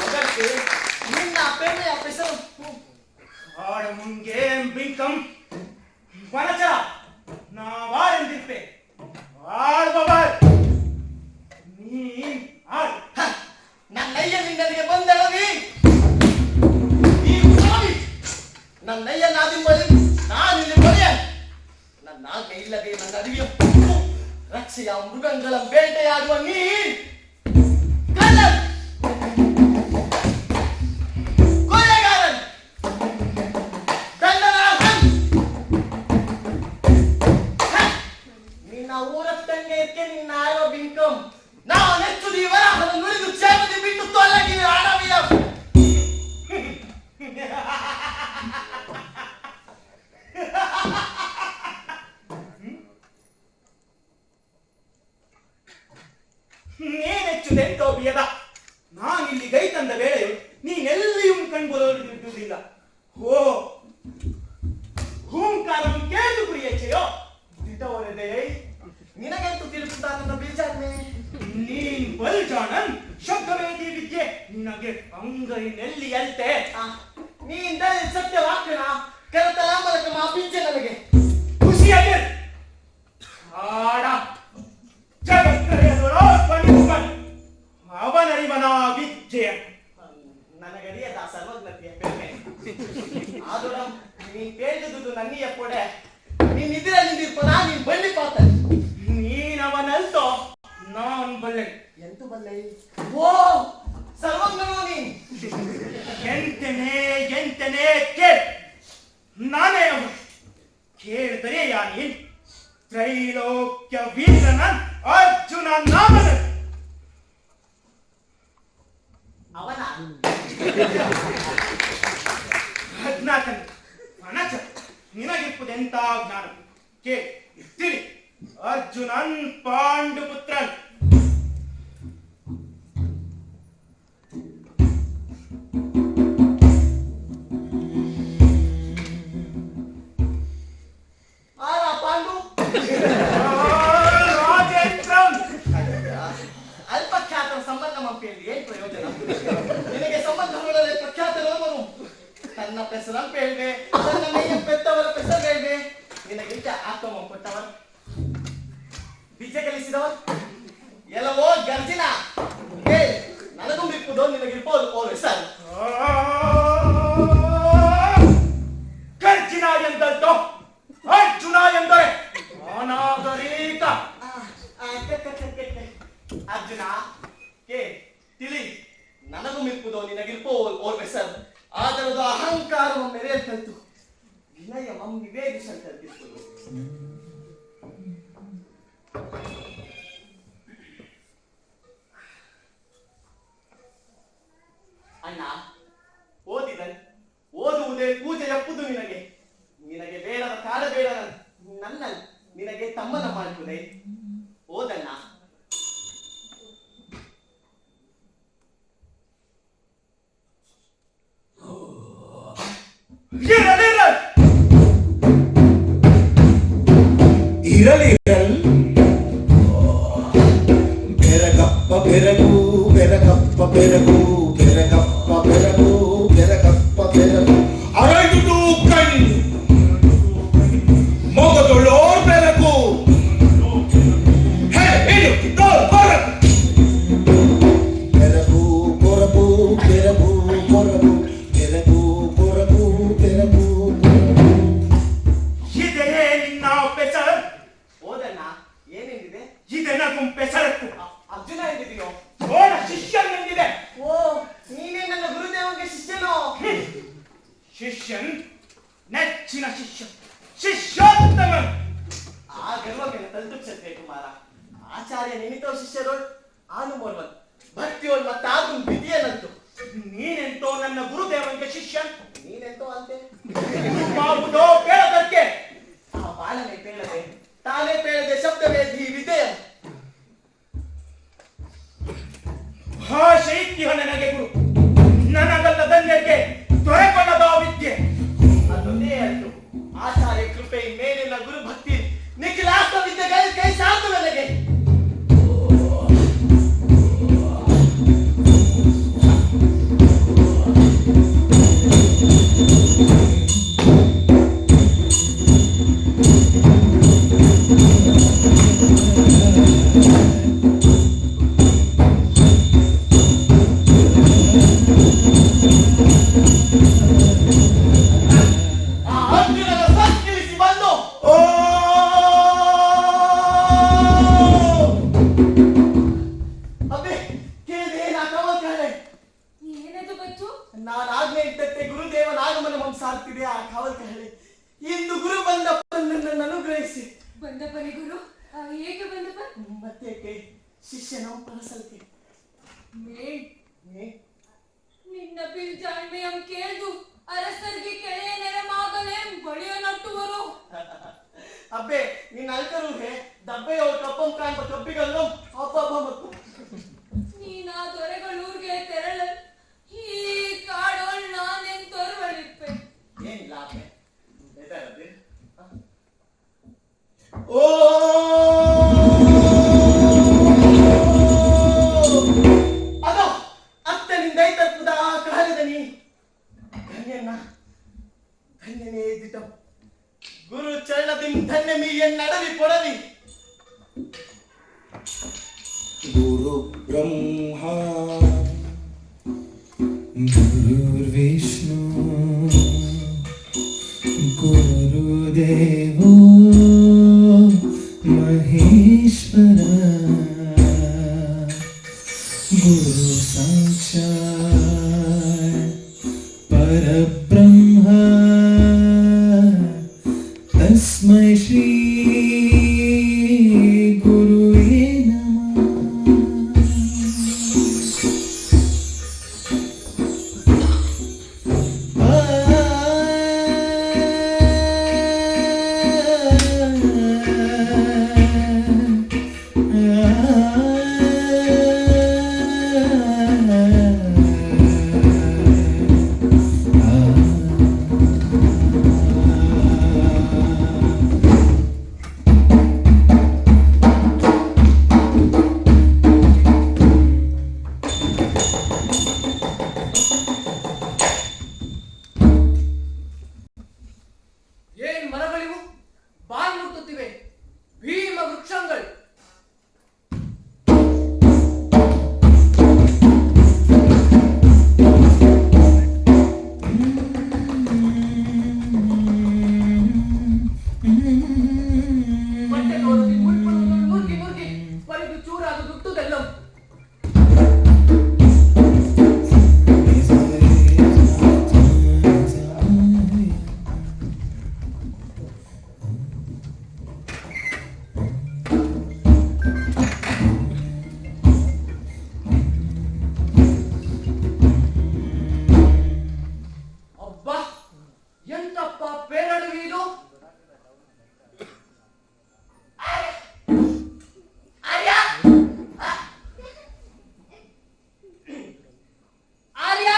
[SPEAKER 2] ಅದಕ್ಕೆ ನಿನ್ನ ಪೆಣ್ಣೆಯ ಪೆಸರು
[SPEAKER 3] ಆಡ ಮುಂಗೆ ಬಿಂಕಂ ವನಚರ ನಾವಾರೆಂದಿರ್ಪೆ ಆಳ್ಬಾರ್ ನೀನ್ ಆಳ್.
[SPEAKER 2] ನನ್ನಯ್ಯ ನಿನ್ನನಿಗೆ ಬಂದಳವಿ ನನ್ನಯ್ಯ ನಾದಿಂಬಳಿ ನಾನಿಲ್ಲಿ ಬರೆಯ ನನ್ನ ಆಜ್ಞೆ ಇಲ್ಲದೆ ನನ್ನ ಅರಿವಿಯ ರಕ್ಷೆಯ ಮೃಗಗಳ ಬೇಟೆಯಾಡುವ ನೀ ಕಳ್ಳನ್, ಕೊಲೆಗಾರನ್, ದಂಡನಾಥನ್. ನಿನ್ನ ಊರತ್ತಂಗೆ ನಿನ್ನ ಆಯೋ ಬಿಂಕಂ ನಾನೆಚ್ಚು ವರಾಹನ ನುಡಿದು ಕ್ಷೇಮದಿ ಬಿಟ್ಟು ತೊಲಗಿ ಆಡವಿಯ
[SPEAKER 3] ನೀನೆಚ್ಚುದೆಂತೋ ಬಿಯದ ನಾನಿಲ್ಲಿ ಗೈ ತಂದ ವೇಳೆಯು ನೀನೆಲ್ಲಿಯೂ ಕಂಡುಬರುವುದಿಲ್ಲ. ಓ ಹೂಂಕಾರಂ ಕೇಳು ಪ್ರಿಯಚೆಯೋ ದಿಟವರದೆಯೇ
[SPEAKER 2] ನಿನಗೆಂತೂ ತಿರುಗುತ್ತಾನನ್ನ ಬೀಜಾಡ್ನೆ.
[SPEAKER 3] ನೀನ್ ಬಲ್ಜಾಣನ್ ಶಬ್ದವೇದಿ ವಿದ್ಯೆ ನಿನಗೆ ಅಂಗೈ ನೆಲ್ಲಿಯಂತೆ.
[SPEAKER 2] ನೀನ್ ಸತ್ಯವಾಕ್ಯನ ಕರತಲ ಮೂಲಕ ಮಾಪಿಂಚೆ ನನಗೆ
[SPEAKER 3] ಖುಷಿಯಾಗಿ ಆಡ ಜಗತ್ತರೆಯದೊಳೋ ಪಣಿಸ್ಮನ್ ಅವನರಿವನ ವಿದ್ಯೆ
[SPEAKER 2] ನನಗರಿಯದ ಸರ್ವಜ್ಞತೆಯ ಪೆರ್ಮೆ ಆದೊಡ ನೀನ್ ಕೇಳಿದುದು ನನ್ನಿಯ ಕೊಡೆ ನೀನ್ ಇದ್ರಲ್ಲಿ ನಿಂದಿರ್ಪನ ನೀನ್ ಬಳ್ಳಿ ಪಾತ
[SPEAKER 6] ನೀನವನಲ್ತೋ ನಾನ್ ಬಲ್ಲೆ
[SPEAKER 2] ಎಂತು ಬಲ್ಲೆ ಓ ಸರ್ವಜ್ಞನು ನೀನ್
[SPEAKER 6] ಎಂತನೇ ಕೇಳ್ ನಾನೇ ಅವನು ಕೇಳಿದರೆ ಯಾನಿ ತ್ರೈಲೋಕ್ಯ ವೀರನ ಅರ್ಜುನ ನಾಮನ
[SPEAKER 2] ಅವನ
[SPEAKER 6] ಅಜ್ಞಾತನ ಅನಚ ನಿನಗಿಪ್ಪದೆಂತ ಜ್ಞಾನ ಕೇ ತಿಳಿ ಅರ್ಜುನನ್ ಪಾಂಡುಪುತ್ರನ್
[SPEAKER 2] ಪಾಂಡು
[SPEAKER 6] ರಾಜೇಂದ್ರನ್
[SPEAKER 2] ಅಲ್ಪಖ್ಯಾತರ ಸಂಬಂಧ ಮಂಪೇಳಿ ಏನ್ ಪ್ರಯೋಜನ ನಿನಗೆ ಸಂಬಂಧಗಳಲ್ಲಿ ಪ್ರಖ್ಯಾತರವನು ತನ್ನ ಪೆಸರಂಪ ಹೇಳ್ವೆ ತನ್ನ ಮೈಯ ಪೆತ್ತವರ ಪೆಸರು ಹೇಳ್ವೆ ನಿನಗಿಂತ ಆತ್ಮ ಕೊಟ್ಟವ ಬೀಜ ಕಲಿಸಿದವ ಎಲ್ಲವೋ ಗರ್ಜಿನ ಏ ನನಗೂ ಬಿಪ್ಪುದು ನಿನಗಿರ್ಬೋದು ಓ ಹೆಸರು
[SPEAKER 6] ಗರ್ಜಿನ ಎಂದದ್ದು ಅರ್ಜುನ ಎಂದರೆ ಅನಾಗರಿಕ
[SPEAKER 2] ಅರ್ಜುನ ಕೇ ತಿಳಿ ನನಗೂ ಮಿಪ್ಪುದು ನಿನಗಿರ್ಪೋ ಓರ್ ಹೆಸರು ಆದರದ ಅಹಂಕಾರವ ಮೆರೆಯಲ್ತದ್ದು ವಿನಯವಂ ವಿವೇಕಿಸಲ್ತಿರ್ಬೋದು ಅಣ್ಣ ಓದಿದನ್ ಓದುವುದೇ ಪೂಜೆ ಎಪ್ಪುದು ನಿನಗೆ ನಿನಗೆ ಬೇಡದ ಕಾಲ ಬೇಡ ನನ್ನ ನಿನಗೆ ತಮ್ಮನ ಮಾಡುವುದೇ ಓದಣ್ಣ
[SPEAKER 1] ಇರಲಿ ಬೆರಗಪ್ಪ ಬೆರಗು ಬೆರಗಪ್ಪ ಬೆರಗು ಬೆರಗಪ್ಪ ಬೆರಗು ಬೆರಗಪ್ಪ ಬೆರಗು ಅರಳುದು ಕಣ್ಣು ಮೊಗದೊಳ್ಳೋ ಬೆರಗು ಬೆರಗು ಕೊರಗು ಬೆರಗು ಕೊರಗು ಬೆರಗು ಕೊರಗು ಬೆರಗು
[SPEAKER 6] ಇದೆಯೇ ನಿನ್ನ ಪೆಸರ್
[SPEAKER 2] ಓದಣ್ಣ ಏನೇನಿದೆ
[SPEAKER 6] ಇದೆನಗೂ ಪೆಸರಕ್ಕು
[SPEAKER 2] ಅರ್ಜುನ ಎಂದಿದೆಯೋ
[SPEAKER 6] ಓಡ ಶಿಷ್ಯನೆಂದಿದೆ
[SPEAKER 2] ಓ ನೀನೇ ನನ್ನ ಗುರುದೇವನಿಗೆ ಶಿಷ್ಯನೋ
[SPEAKER 6] ಶಿಷ್ಯನ್ ನೆಚ್ಚಿನ ಶಿಷ್ಯ ಶಿಷ್ಯೋತ್ತಮನ್
[SPEAKER 2] ಆ ಗರ್ವಕ್ಕೆ ತಲುಪಿಸತ್ತೆ ಕುಮಾರ ಆಚಾರ್ಯ ನಿಮಿತ್ತೋ ಶಿಷ್ಯರು ಆನುಮೋಲ್ವನ್ ಭಕ್ತಿಯೋಲ್ ಮತ್ತಾದ್ರೂ ವಿಧಿಯನಂತು
[SPEAKER 6] ನೀನೆಂತೋ ನನ್ನ ಗುರುದೇವನಿಗೆ ಶಿಷ್ಯನ್
[SPEAKER 2] ನೀನೆಂತೋ ಅಂತೆ
[SPEAKER 6] ಯಾವುದೋ ಬೇಡದಕ್ಕೆ
[SPEAKER 2] ಆ ಬಾಲನೆ ಪೇಳದೆ ತಾನೇ ಪೇಳದೆ ಶಬ್ದವೇದಿ ವಿಧೇಯ
[SPEAKER 6] ಭಾಷೆ ಇತ್ಯಹ ನನಗೆ ಗುರು ನನಗಲ್ಲದನ್ಯಕ್ಕೆ ದೊರೆಕೊಳ್ಳದ ವಿದ್ಯೆ
[SPEAKER 2] ಅದೊಂದೇ ಆಯ್ತು ಆಚಾರ್ಯ ಕೃಪೆ ಮೇಲಿನ ಗುರು ಭಕ್ತಿ ನಿಖಿಲಾಸ್ತ ವಿದ್ಯೆಗಳ ಕೈ ಸಾಕು ನನಗೆ ನಾನು ಆಜ್ಞೆ ಇಟ್ಟಂತೆ ಗುರುದೇವನ ಆಗಮನ ಸಾರ್ತಿದೆ ಆ ಕಾವಲ್ ಕಹಳೆ ಇಂದು ಗುರು ಬಂದ ನನ್ನನ್ನು ಅನುಗ್ರಹಿಸಿ
[SPEAKER 4] ಬಂದಪ್ಪನೇ ಗುರು ಏಕೆ ಬಂದಪ್ಪ
[SPEAKER 2] ಮತ್ತೇಕೆ ಶಿಷ್ಯನ ಪರಸಲ್ಕೆ
[SPEAKER 4] ನಿನ್ನ ಪಿಲ್ಜಾಣ್ಮೆಯಂ ಕೇಳ್ದು ಅರಸರಿಗೆ ಕೆಳೆಯ ನೆರಮಾಗಲೇ ಬಳಿಯ ನಟ್ಟುವರು
[SPEAKER 2] ಅಬ್ಬೆ ನಿನ್ನ ಅಲ್ಕರುಗೆ ದಬ್ಬೆಯೋ ಕಪ್ಪಂ ಕಾಣ್ಬ ಕಬ್ಬಿಗಲ್ಲು ಅಬ್ಬ ಮತ್ತು
[SPEAKER 4] ನೀನಾ ದೊರೆಗಳೂರ್ಗೆ ತೆರಳ ಈ ಕಾಡೋಳ್ ನಾನೆನ್ ತೊರವಳಿಪ್ಪೆ
[SPEAKER 2] ಏನಿಲ್ಲ ಅಬ್ಬೆ ಬೇದಾರದ್ದು
[SPEAKER 1] ಓ
[SPEAKER 2] ಅದೋ ಅತ್ತನಿಂದ ತಪ್ಪುದ ಕಾಲದ ನೀ ಧನ್ಯನ್ನ ಧನ್ಯನೇ ಇದ್ದಿತ ಗುರು ಚರಣದಿಂ ಧನ್ಯ ಮೀ ಎನ್ನಡವಿ ಕೊಡವಿ
[SPEAKER 1] ಗುರು ಬ್ರಹ್ಮ गुरुर्विष्णु गुरुदेवो महेश्वरा गुरु साक्षात् परब्रह्म तस्मै श्री गुरुवे
[SPEAKER 7] ಏನ್ ಮರಗಳಿವು ಬಾಲ್ ಮುಟ್ಟುತ್ತಿವೆ ಭೀಮ ವೃಕ್ಷಗಳು. ಬಟ್ಟೆ ನೋಡೋದು ಮುರ್ಗಿ ಮುರ್ಗಿ ಪರಿದು ಚೂರಾದು ದುಟ್ಟುದೆಲ್ಲ. ಅಬ್ಬಾ ಎಂತಪ್ಪ ಪೇರಳು ಇದು. ಆರ್ಯ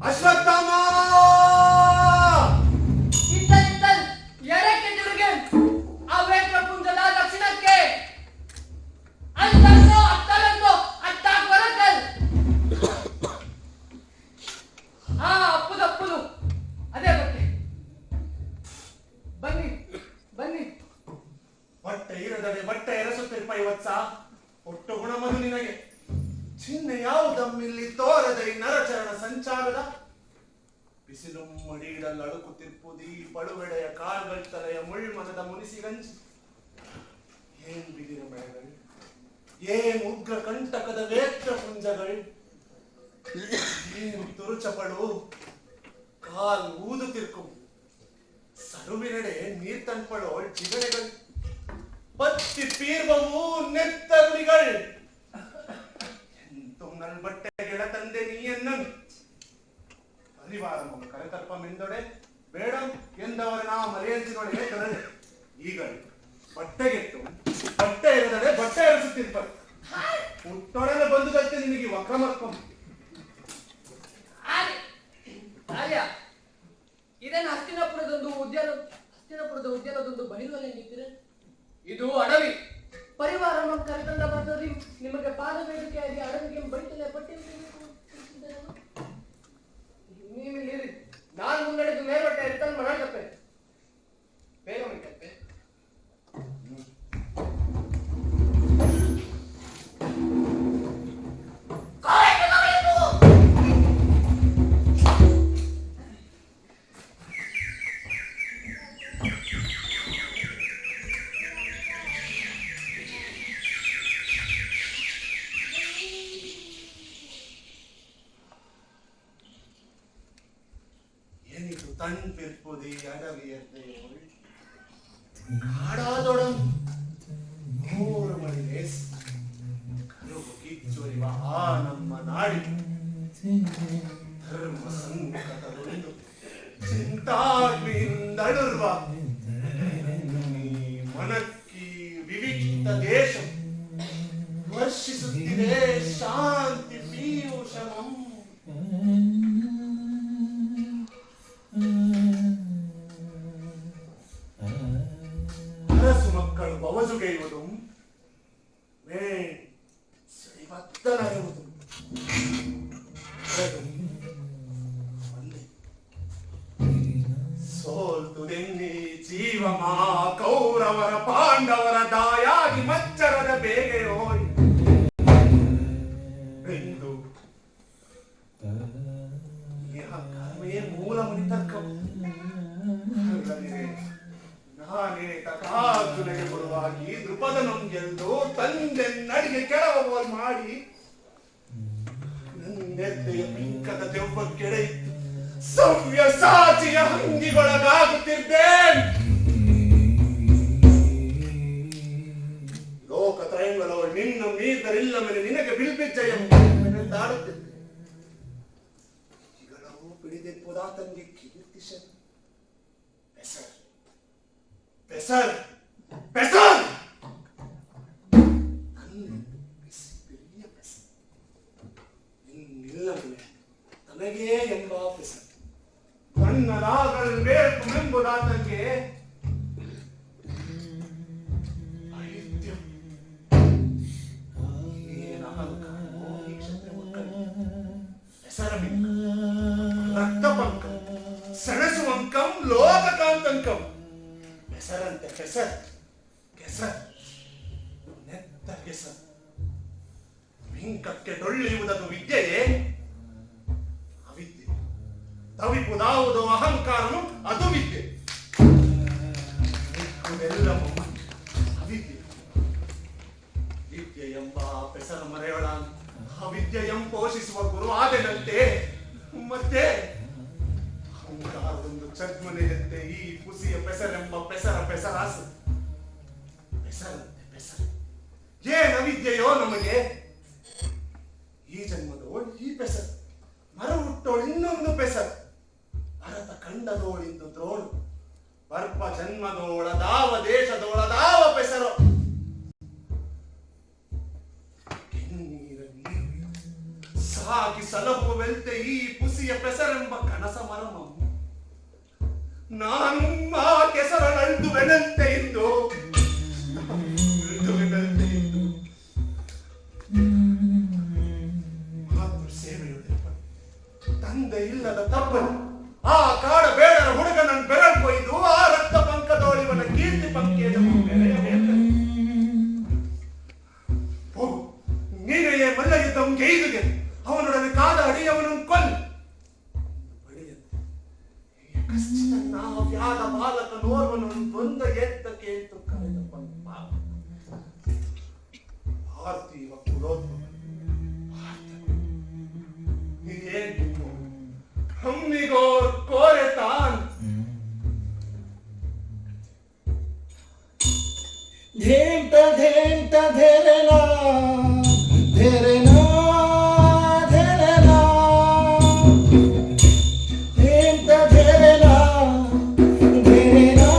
[SPEAKER 3] ಅಶ್ವತ್ಥಾಮ
[SPEAKER 7] ಇತ್ತಲ್ ಎಡಕ್ಕೆ ತಿರುಗಿ ಅವೇತ್ರ ಪುಂಜದ ದಕ್ಷಿಣಕ್ಕೆ ಅಲ್ಲಂತೋ ಅತ್ತಲಂತೋ ಅಟ್ಟಾಕ್ ಬರಕಲ್. ಅಪ್ಪುದು ಅದೇ ಬಟ್ಟೆ. ಬನ್ನಿ ಬನ್ನಿ.
[SPEAKER 3] ಬಟ್ಟೆ ಇರದಡೆ ಬಟ್ಟೆ ಎರಸುತ್ತಿರ್ಪ ಇವತ್ಸ ಒಟ್ಟು ಗುಣಮದು ನಿನಗೆ. ಚಿಹ್ನೆ ಯಾವುದಮ್ಮಿಲ್ಲಿ ತೋರದ ಈ ನರಚರಣ ಸಂಚಾರದ ಬಿಸಿಲು ಮಡಿಯಿಡಲು ಅಳುಕುತ್ತಿರ್ಪುದು ಈ ಪಳುವೆಡೆಯ ಕಾಲ್ಗಳ ತಲೆಯ ಮುಳ್ಮನದ ಮುನಿಸಿಗಂಜಿ. ಏನ್ ಬಿದಿರ ಮಳೆಗಳು, ಏನ್ ಉಗ್ರ ಕಂಟಕದ ವೇತ್ರ ಪುಂಜಗಳು, ಏನ್ ತುರುಚಪಳು ಕಾಲ್ ಊದುತ್ತಿರ್ಕು ಸರುವಿನಡೆ ನೀರ್ ತನ್ಪಳೋಳ್ ಜಿಗಣೆಗಳು ಪತ್ತಿ ಪೀರ್ವವು ನೆತ್ತರುಳಿಗಳು. ಎಂತೂ ನನ್ ಬಟ್ಟೆ ಗೆಳ ತಂದೆ ನೀಯನ್ನು ಪರಿವಾರ ಕರೆತರ್ಪ ಮೆಂದೊಡೆ ಬೇಡ ಎಂದವರ ನಾ ಮರೆಯಂಚಿನೊಳಗೆ ಕರೆದೆ. ಈಗ ಬಟ್ಟೆಗೆಟ್ಟು ಬಟ್ಟೆ ಇರದಡೆ ಬಟ್ಟೆ ಎರಸುತ್ತಿರ್ಪ ಹುಟ್ಟೊಡನೆ ಬಂದುದಕ್ಕೆ ನಿನಗೆ ವಕ್ರಮರ್ಕಂ.
[SPEAKER 7] ಆರ್ಯ ಇದನ್ನು ಹಸ್ತಿನಾಪುರದ ಉದ್ಯಾನದೊಂದು ಬಹಿರ್ವಲಯ ನಿಂತಿದೆ. ಇದು ಅಡವಿ. ಪರಿವಾರ ಕರೆತಂದ ಮಾತಾಡಿ ನಿಮಗೆ ಪಾದ ಬೇಡಿಕೆಯಾಗಿ ಅಡವಿಗೆ ಬೈತಲೆ ಪಟ್ಟಿ ನೀವಿಲ್ಲಿರಿ. ನಾನು ಮುನ್ನಡೆದು ಮೇಲ್ಮಟ್ಟೆ ರಿಟರ್ನ್ ಮಾಡಲ್ಕಪ್ಪೆ ಬೇಗ ಬಿಟ್ಟಪ್ಪೆ.
[SPEAKER 3] ಏನಿದು ತಣ್ಪಿರ್ಪುದಿ ಅಡವಿಯತೆ ಕಾಡಾದೊಡಂ ನೂರು ಮಳಿ ಲೇಸ್ ಕರುಗು ಕಿಚ್ಚೊರಿವ ಆ ನಮ್ಮ ನಾಡಿ ಧರ್ಮ ಸಂಕಟದೊಂದು ಚಿಂತಾಗ್ನಿಯಿಂದಳುರ್ವ ಈ ಮನಕ್ಕಿ ವಿವಿಕ್ತ ದೇಶ ವರ್ಷಿಸುತ್ತಿದೆ ಶಾಂತಿ ಪೀಯೂಷಮಂ. ಅರಸು ಮಕ್ಕಳು ಬವಜುಗೈಯುವುದು ಶ್ರೀಮತ್ತನಾಗುವುದು ಸೋಲ್ತುದೆನ್ನಿ ಜೀವಮಾ ಕೌರವರ ಪಾಂಡವರ.
[SPEAKER 6] パンダ ಅವರ ダヤ ಗಿ マッチャラ ದ ಬೇಗೆ ಹೋಯ್ ಧರ್ಮ ಸಂಕಟದೊಂದು ಚಿಂತಾಗ್ನಿಯಿಂದಳುರ್ವ ಈ ಮನಕ್ಕಿ ವಿವಿಕ್ತ ದೇಶ ವರ್ಷಿಸುತ್ತಿದೆ ಶಾಂತಿ ಪೀಯೂಷಮಂ. ಅರಸು ಮಕ್ಕಳು ಬವಜುಗೈಯುವುದು ಶ್ರೀಮತ್ತನಾಗುವುದು ಸೋಲ್ತುದೆನ್ನಿ ಜೀವಮಾ ಕೌರವರ ಪಾಂಡವರ ದಾಯಾಗಿ ಮಚ್ಚರದ ಬೇಗೆಯೋಯ್
[SPEAKER 3] ನೆತ್ತೆಯ ಪಿಂಕದ ದೆವ್ವಕ್ಕೆಡೆ ಸವ್ಯಸಾಚಿಯ ಹಂಗಿಗೊಳಗಾಗುತ್ತಿದ್ದೇನೆ. ಲೋಕತ್ರಯಂಗಳವಳು ನಿನ್ನ ಮೀದರಿಲ್ಲ ಮೇಲೆ ನಿನಗೆ ಬಿಲ್ಬಿಜ್ಜಯಂತಾಡುತ್ತಿದ್ದೆ. ಇಗಳವು ಪಿಡಿದೆಪ್ಪುದಾ ತಂಗಿ ಕೀರ್ತಿಶ ಪೆಸರ್ ಪೆಸರ್ ಪೆಸರ್ ನನಗೇ ಎಂಬ ಪೆಸರ್ ಕಣ್ಣನಾಗಲು ಬೇಕುಮೆಂಬುದಾತಂಗೆ ರಕ್ತಪಂಕಂ ಸೆಣಸುವಂಕಂ ಲೋಕಕಾಂತಂಕಂ ಹೆಸರಂತೆ ಹೆಸರ್ ಕೆಸರ್ ನೆತ್ತ ಕೆಸರ್ ಮಿಂಕಕ್ಕೆ ಡೊಳ್ಳಿಯುವುದದು ವಿದ್ಯೆಯೇ ಅವಿದ್ಯೆ ತವಿಪುದಾವುದೋ ಅಹಂಕಾರನು ಅದು ವಿದ್ಯೆ ಇದೆಲ್ಲವೂ ಅವಿದ್ಯೆ ವಿದ್ಯೆ ಎಂಬ ಪೆಸರ ಮರೆಯೊಳ ಅವಿದ್ಯೆಯಂ ಪೋಷಿಸುವ ಗುರು ಆದೆನಂತೆ ಮತ್ತೆ ಅಹಂಕಾರದೊಂದು ಚರ್ಮನೆಯಂತೆ ಈ ಪುಸಿಯ ಪೆಸರೆಂಬ ಪೆಸರಾಸು ಪೆಸರಂತೆ ಪೆಸರ ಏನ ವಿದ್ಯೆಯೋ ನಮಗೆ ಈ ಜನ್ಮದೋಳು ಈ ಪೆಸರ್ ಮರ ಹುಟ್ಟೋಳು ಇನ್ನೊಂದು ಪೆಸರ್ ಭರತ ಕಂಡದೋಳಿಂದು ದ್ರೋಣು ಬರ್ಪ ಜನ್ಮದೋಳದಾವ ದೇಶದೋಳದಾವ ಪೆಸರು ಸಾಗಿ ಸಲಹುವೆಲ್ತೆ ಈ ಪುಸಿಯ ಪೆಸರೆಂಬ ಕನಸ ಮರಮಂ ನಾನು ಆ ಕೆಸರನಳ್ದುವೆನಂತೆ ಇಂದು ತಂದೆ ಇಲ್ಲದ ತಪ್ಪನು ಆ ಕಾಡ ಬೇಡರ ಹುಡುಗನನ್ನು ಬೆರಳು ಕೊಯ್ದು ಆ ರಕ್ತ ಪಂಕದೋಳಿವನ ಕೀರ್ತಿ ಪಂಕೇಜ ಹೋಗು ನೀನೆಯೇ ಮಲ್ಲ ಯುದ್ಧಂ ಗೈದುಗೆ ಅವನೊಡನೆ ಕಾದ ಅಡಿಯವನನ್ನು ಕೊಲ್ಲು ವ್ಯಾದ ಬಾಲಕನೋರ್ವನನ್ನು ಬಂದ ಎತ್ತ ಕೇಳ್ತು ಕರೆದ ಭಾರತೀಯ ಕುಲೋದ್ಭವ ಹಮ್ಮಿಗೋರ್ ಕೋರೆ ತಾನ್
[SPEAKER 1] ಧೇಂಟ ಧೇಂಟ ಧೆರೆನಾ ಧೆರೆನಾ ಧೆರೆನಾ ಧೇಂಟ ಧೆರೆನಾ ಧೆರೆನಾ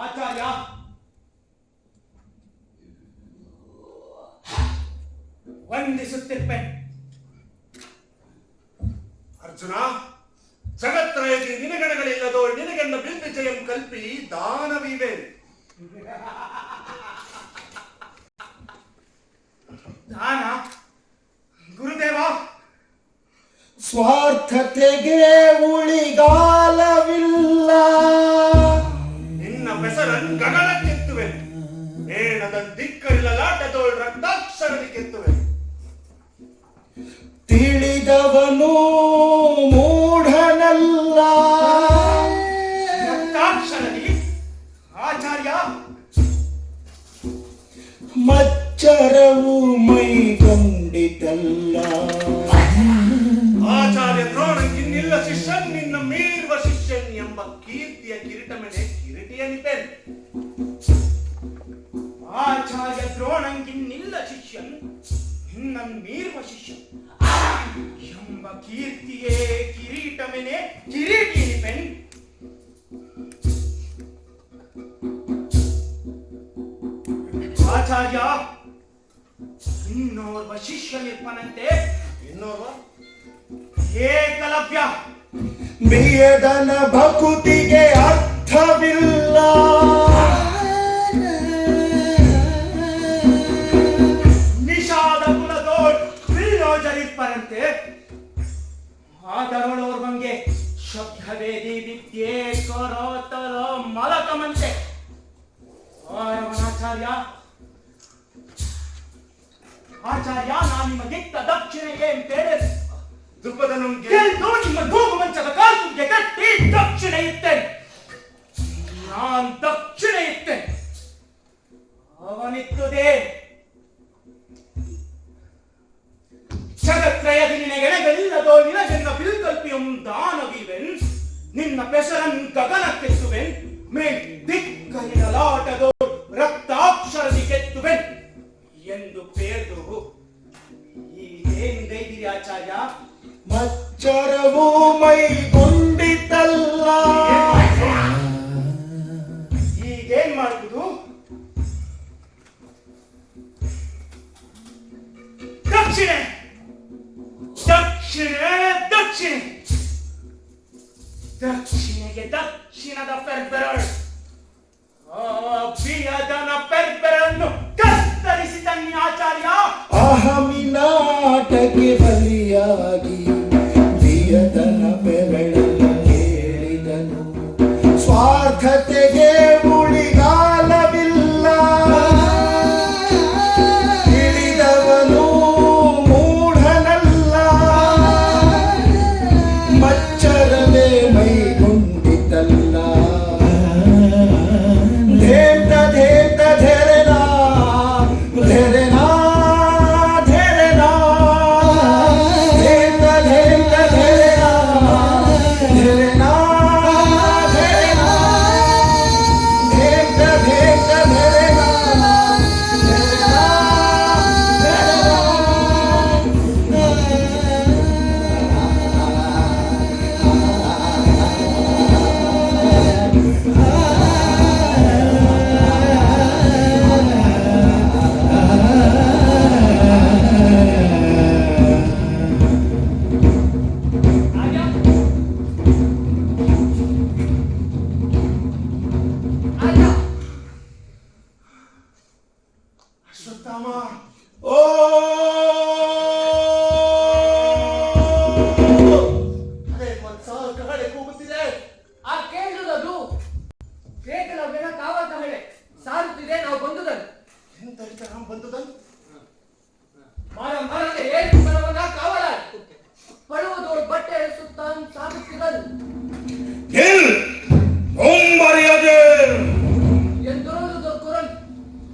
[SPEAKER 6] ಆಚಾರ್ಯ, ವಂದಿಸುತ್ತಿರ್ಪೆ.
[SPEAKER 3] ಅರ್ಜುನ, ಜಗತ್ರಯಕ್ಕೆ ನಿನಗಣಗಳಿಲ್ಲದೋ ನಿನಗೆನ್ನ ಬಿಲ್ಬಿಜಯಂ ಕಲ್ಪಿ ದಾನವಿವೆ.
[SPEAKER 6] ದಾನ ಗುರುದೇವ,
[SPEAKER 1] ಸ್ವಾರ್ಥತೆಗೆ ಉಳಿಗಾಲವಿಲ್ಲ.
[SPEAKER 3] ನಿನ್ನ ಬೆಸರನ್ ಗಗನಕ್ಕೆತ್ತುವೆ, ಮೇಣದ ದಿಕ್ಕರಿಲ್ಲಲಾಟದೋಳ್ ರಕ್ತಾಕ್ಷರದಿ ಕೆತ್ತುವೆ.
[SPEAKER 1] ತಿಳಿದವನು ಮೂಢನಲ್ಲ.
[SPEAKER 6] ರಕ್ತಾಕ್ಷರದಿ ಆಚಾರ್ಯ,
[SPEAKER 1] ಮಚ್ಚರವು ಮೈಗೊಂಡಿತಲ್ಲ.
[SPEAKER 3] ಆಚಾರ್ಯ ದ್ರೋಣಕ್ಕಿನ್ನಿಲ್ಲ ಶಿಷ್ಯನ್ ನಿನ್ನ ಮೀರುವ ಶಿಷ್ಯನ್ ಎಂಬ ಕೀರ್ತಿಯ ಕಿರೀಟ ಮೇಲೆ ಕಿರೀಟಿಯ ನಿಪೇನ್.
[SPEAKER 6] ಆಚಾರ್ಯ ದ್ರೋಣಂಗಿನ್ನಿಲ್ಲ ಶಿಷ್ಯನ್ ನಿನ್ನ ಮೀರುವ ಶಿಷ್ಯನ್ ಎಂಬ ಕೀರ್ತಿಯೇ ಕಿರೀಟ ಮೇಲೆ ಕಿರೀಟಿ ನಿಪೆನ್. ಆಚಾರ್ಯ, ಇನ್ನೋರ್ವ ಶಿಷ್ಯನಿರ್ಪನಂತೆ
[SPEAKER 3] ಇನ್ನೋರ್ವ
[SPEAKER 6] ಏಕಲವ್ಯ.
[SPEAKER 1] ಬಿಯದನ ಭಕುತಿಗೆ ಅರ್ಥವಿಲ್ಲ.
[SPEAKER 6] ನಿಷಾದ ಕುಲದೋಳ್ ವಿಯೋಜರಿರ್ಪರಂತೆ. ಆದರೊಳೋರ್ವಂಗೆ ಶಬ್ದವೇದಿ ವಿದ್ಯೆ ಕರೋತಲ ಮಲಕಮಂತೆ ಆಚಾರ್ಯ ನಾನು ನಿಮಗಿತ್ತ ದಕ್ಷಿಣೆಗೆ ಬೇರೆ
[SPEAKER 3] ದುಪ್ಪದನಂಗೆ
[SPEAKER 6] ಗೆಲ್ದು ನಿಮ್ಮ ತೂಗು ಮಂಚದ ಕಾಲ್ತುಗೆ ಕಟ್ಟಿ ದಕ್ಷಿಣೆ ಇತ್ತೇನೆ. ನಾನ್ ದಕ್ಷಿಣೆ ಇತ್ತೇನೆ. ಅವನಿತ್ತದೆ ಜಗತ್ರಯದಿ ನಿನಗೆಣೆಗಳಿಲ್ಲದೋ ನಿನಗೆನ್ನ ಬಿಲ್ಕಲ್ಪಿಯಂ ದಾನವಿವೆನ್ ನಿನ್ನ ಪೆಸರನ್ ಗಗನಕ್ಕೆತ್ತುವೆನ್ ಮೇಲ್ ದಿಕ್ಕರಿನಲಾಟದೋ ರಕ್ತಾಕ್ಷರದಿ ಕೆತ್ತುವೆನ್ ಎಂದು ಪೇರ್ದು ಈಗೇನಿದೈದಿರಿ ಆಚಾರ್ಯ?
[SPEAKER 1] ಮಚ್ಚರವು ಮೈಗೊಂಡಿತಲ್ಲ.
[SPEAKER 6] ಈಗೇನ್ ಮಾಡುವುದು? ದಕ್ಷಿಣೆ ದಕ್ಷಿಣೆ ದಕ್ಷಿಣೆ ದಕ್ಷಿಣೆಗೆ ದಕ್ಷಿಣದ ಪೆರ್ಬೆರಳು ಬಿಯದನ ಪೆರ್ಬೆರನ್ನು ಕತ್ತರಿಸಿ ತನ್ನಿ ಆಚಾರ್ಯ.
[SPEAKER 1] ಅಹಮಿನಾಟಕ್ಕೆ ಬಲಿಯಾಗಿ ಬಿಯದನ ಬೆರಳನ್ನು ಹೇಳಿದನು. ಸ್ವಾರ್ಥತೆಗೆ ಉಳಿಗಾಲವಿಲ್ಲ. ತಿಳಿದವನು ಮೂಢನಲ್ಲ. ಮಚ್ಚರವೇ ಮೈಗೊಂಡಿತಲ್ಲ. ಧೇಂತ ಧೇಂತ ಧೆರೆನಾ ಧೆರೆನಾ ಧೆರೆನಾ ಧೇಂತ ಧೇಂತ ಧೆರೆನಾ ಧೆರೆನಾ ಧೆರೆನಾ ಧೇಂತ ಧೇಂತ ಧೆರೆನಾ
[SPEAKER 3] ಅಶ್ವತ್ಥಾಮ
[SPEAKER 1] ಓ
[SPEAKER 2] ಅದೇ ಮತ್ಸ ಕಹಳೆ ಕೂಗುತ್ತಿದೆ.
[SPEAKER 7] ಆ ಕೇಳುವುದು ಕೇಕಲವ್ಯನ ಕಾವ ಕಹಳೆ ಸಾರುತ್ತಿದೆ. ನಾವು ಬಂದುದನು
[SPEAKER 3] ಎಂತ ನಾವು ಬಂದುದನ್
[SPEAKER 7] ಮರ ಮರದ ಏಳು ಮರವನ್ನ ಕಾವಲ ಪಡುವುದು ಬಟ್ಟೆ ಸುತ್ತ ಸಾಗುತ್ತಿದ್ದನು ಎಂದೊರದು ಕುರನ್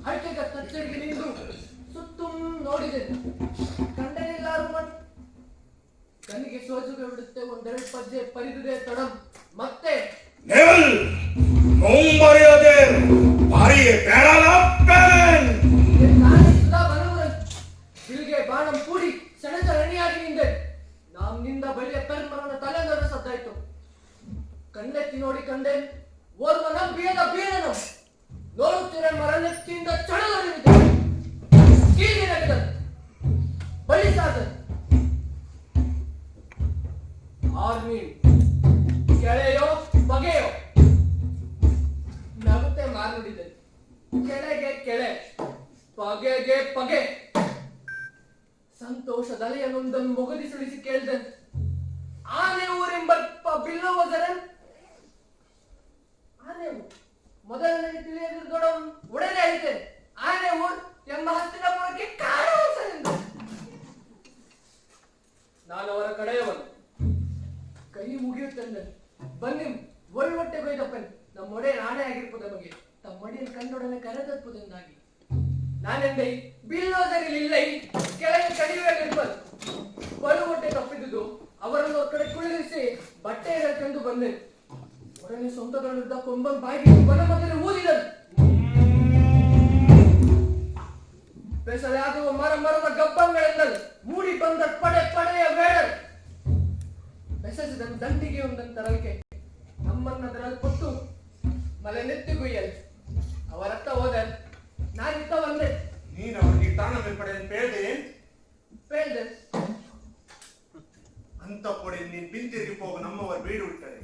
[SPEAKER 7] ಅಡಿಕೆಗ ತಚ್ಚಡಿಗೆ ನಿಂತು ಸುತ್ತುಂ ನೋಡಿದೆ. ಕಂಡನಿಲ್ಲಾರು ಕಣ್ಣಿಗೆ ಸೋಜುಗೆ ಬಿಡುತ್ತೆ. ಒಂದೆರಡು ಪದ್ಯ ಪರಿದುದೇ ತಡಂ ಮತ್ತೆ ಇಲ್ಲಿಗೆ ಬಾಣಂ ಕೂಡಿ ಸೆಳೆದ ರಣಿಯಾಗಿ ನಿಂದೆ. ನಮ್ಮಿಂದ ಬಳಿಯ ಪೆರ್ಮರನ ತಲೆನೊರ ಸದ್ದಾಯ್ತು. ಕಣ್ಣೆತ್ತಿ ನೋಡಿ ಕಂಡೆ ಓರ್ವನ ಬೀಯದ ಬೀರನು ನೋಡುತ್ತಿರ ಮರನೆತ್ತಿಯಿಂದ ಚಡಲರಿದೆ. ಕೀಲಿನಗಿದ ಬಲಿಸಾದ ಆರ್ಮಿ ಕೆಳೆಯೋ ಬಗೆಯೋ ನಗುತ್ತೆ ಮಾರುಡಿದೆ. ಕೆಳೆಗೆ ಕೆಳೆ ಪಗೆಗೆ ಪಗೆ ಸಂತೋಷದಲೆಯನ್ನೊಂದನ್ನು ಮೊಗದಿ ಸುಳಿಸಿ ಕೇಳಿದೆ. ಆನೆ ಊರೆಂಬ ಬಿಲ್ಲೋದರನ್ ಆನೆ ಮೊದಲನೇ ತಿಳಿಯದಿದ್ದೋಡ ಒಡನೆ ಐತೆ. ಆನೆ ಊರ್ ಎಂಬ ಹಸ್ತಿನಪುರಕ್ಕೆ ಕಾರಣದಿಂದ ನಾನು ಅವರ ಕಡೆಯವನು. ಕೈ ಮುಗಿಯುತ್ತಂದೆ. ಬನ್ನಿ ಒಳ್ಳೊಟ್ಟೆ ಬೈದಪ್ಪನ್ ನಮ್ಮ ಒಡೆ ನಾನೇ ಆಗಿರ್ಬೋದು. ನಮಗೆ ತಮ್ಮಡಿಯನ್ನು ಕಂಡೊಡನೆ ಕರೆದಪ್ಪುದೆಂದಾಗಿ ನಾನೆಂದೆ ಬಿಲ್ಲೋದರಿಲಿಲ್ಲ. ಕೆಳಗೆ ಕಡಿಯುವಾಗಿರ್ಬೋದು. ಬಲು ಹೊಟ್ಟೆ ತಪ್ಪಿದ್ದು ಅವರನ್ನು ಕಡೆ ಕುಳಿರಿಸಿ ಬಟ್ಟೆ ಕಂಡು ಬಂದೆ. ಒಡನೆ ಸ್ವಂತಗಳಿದ್ದ ಕೊಂಬನ್ ಬಾಯಿಗೆ ಬಲ ಮೊದಲು ಊದಿದನು. ಬೆಸಳೆ ಆಗುವ ಮರ ಮರದ ಗಬ್ಬಂಗಳೆಂದನು ಮೂಡಿ ಬಂದ ಪಡೆ ಪಡೆಯ ಬೇಡರು ಬೆಸಸಿದ ದಂಡಿಗೆ ಒಂದಂತರಕ್ಕೆ ನಮ್ಮನ್ನದರಲ್ಲಿ ಕೊಟ್ಟು ಮಲೆ ನೆತ್ತಿಗುಯ್ಯಲು ಅವರತ್ತ ಹೋದನು. ನಾನಿತ್ತ ಬಂದೆ.
[SPEAKER 3] ನೀನು ಅವರಿಗೆ ತಾಣ ಮೇಲ್ಪಡೆಯನ್ನು
[SPEAKER 7] ಹೇಳ್ದೆ
[SPEAKER 3] ಅಂತ ಕೊಡಿ ನೀನ್ ಪಿಂತಿರುಗಿ ಹೋಗ ನಮ್ಮವರು ಬೀಡು ಬಿಟ್ಟರೆ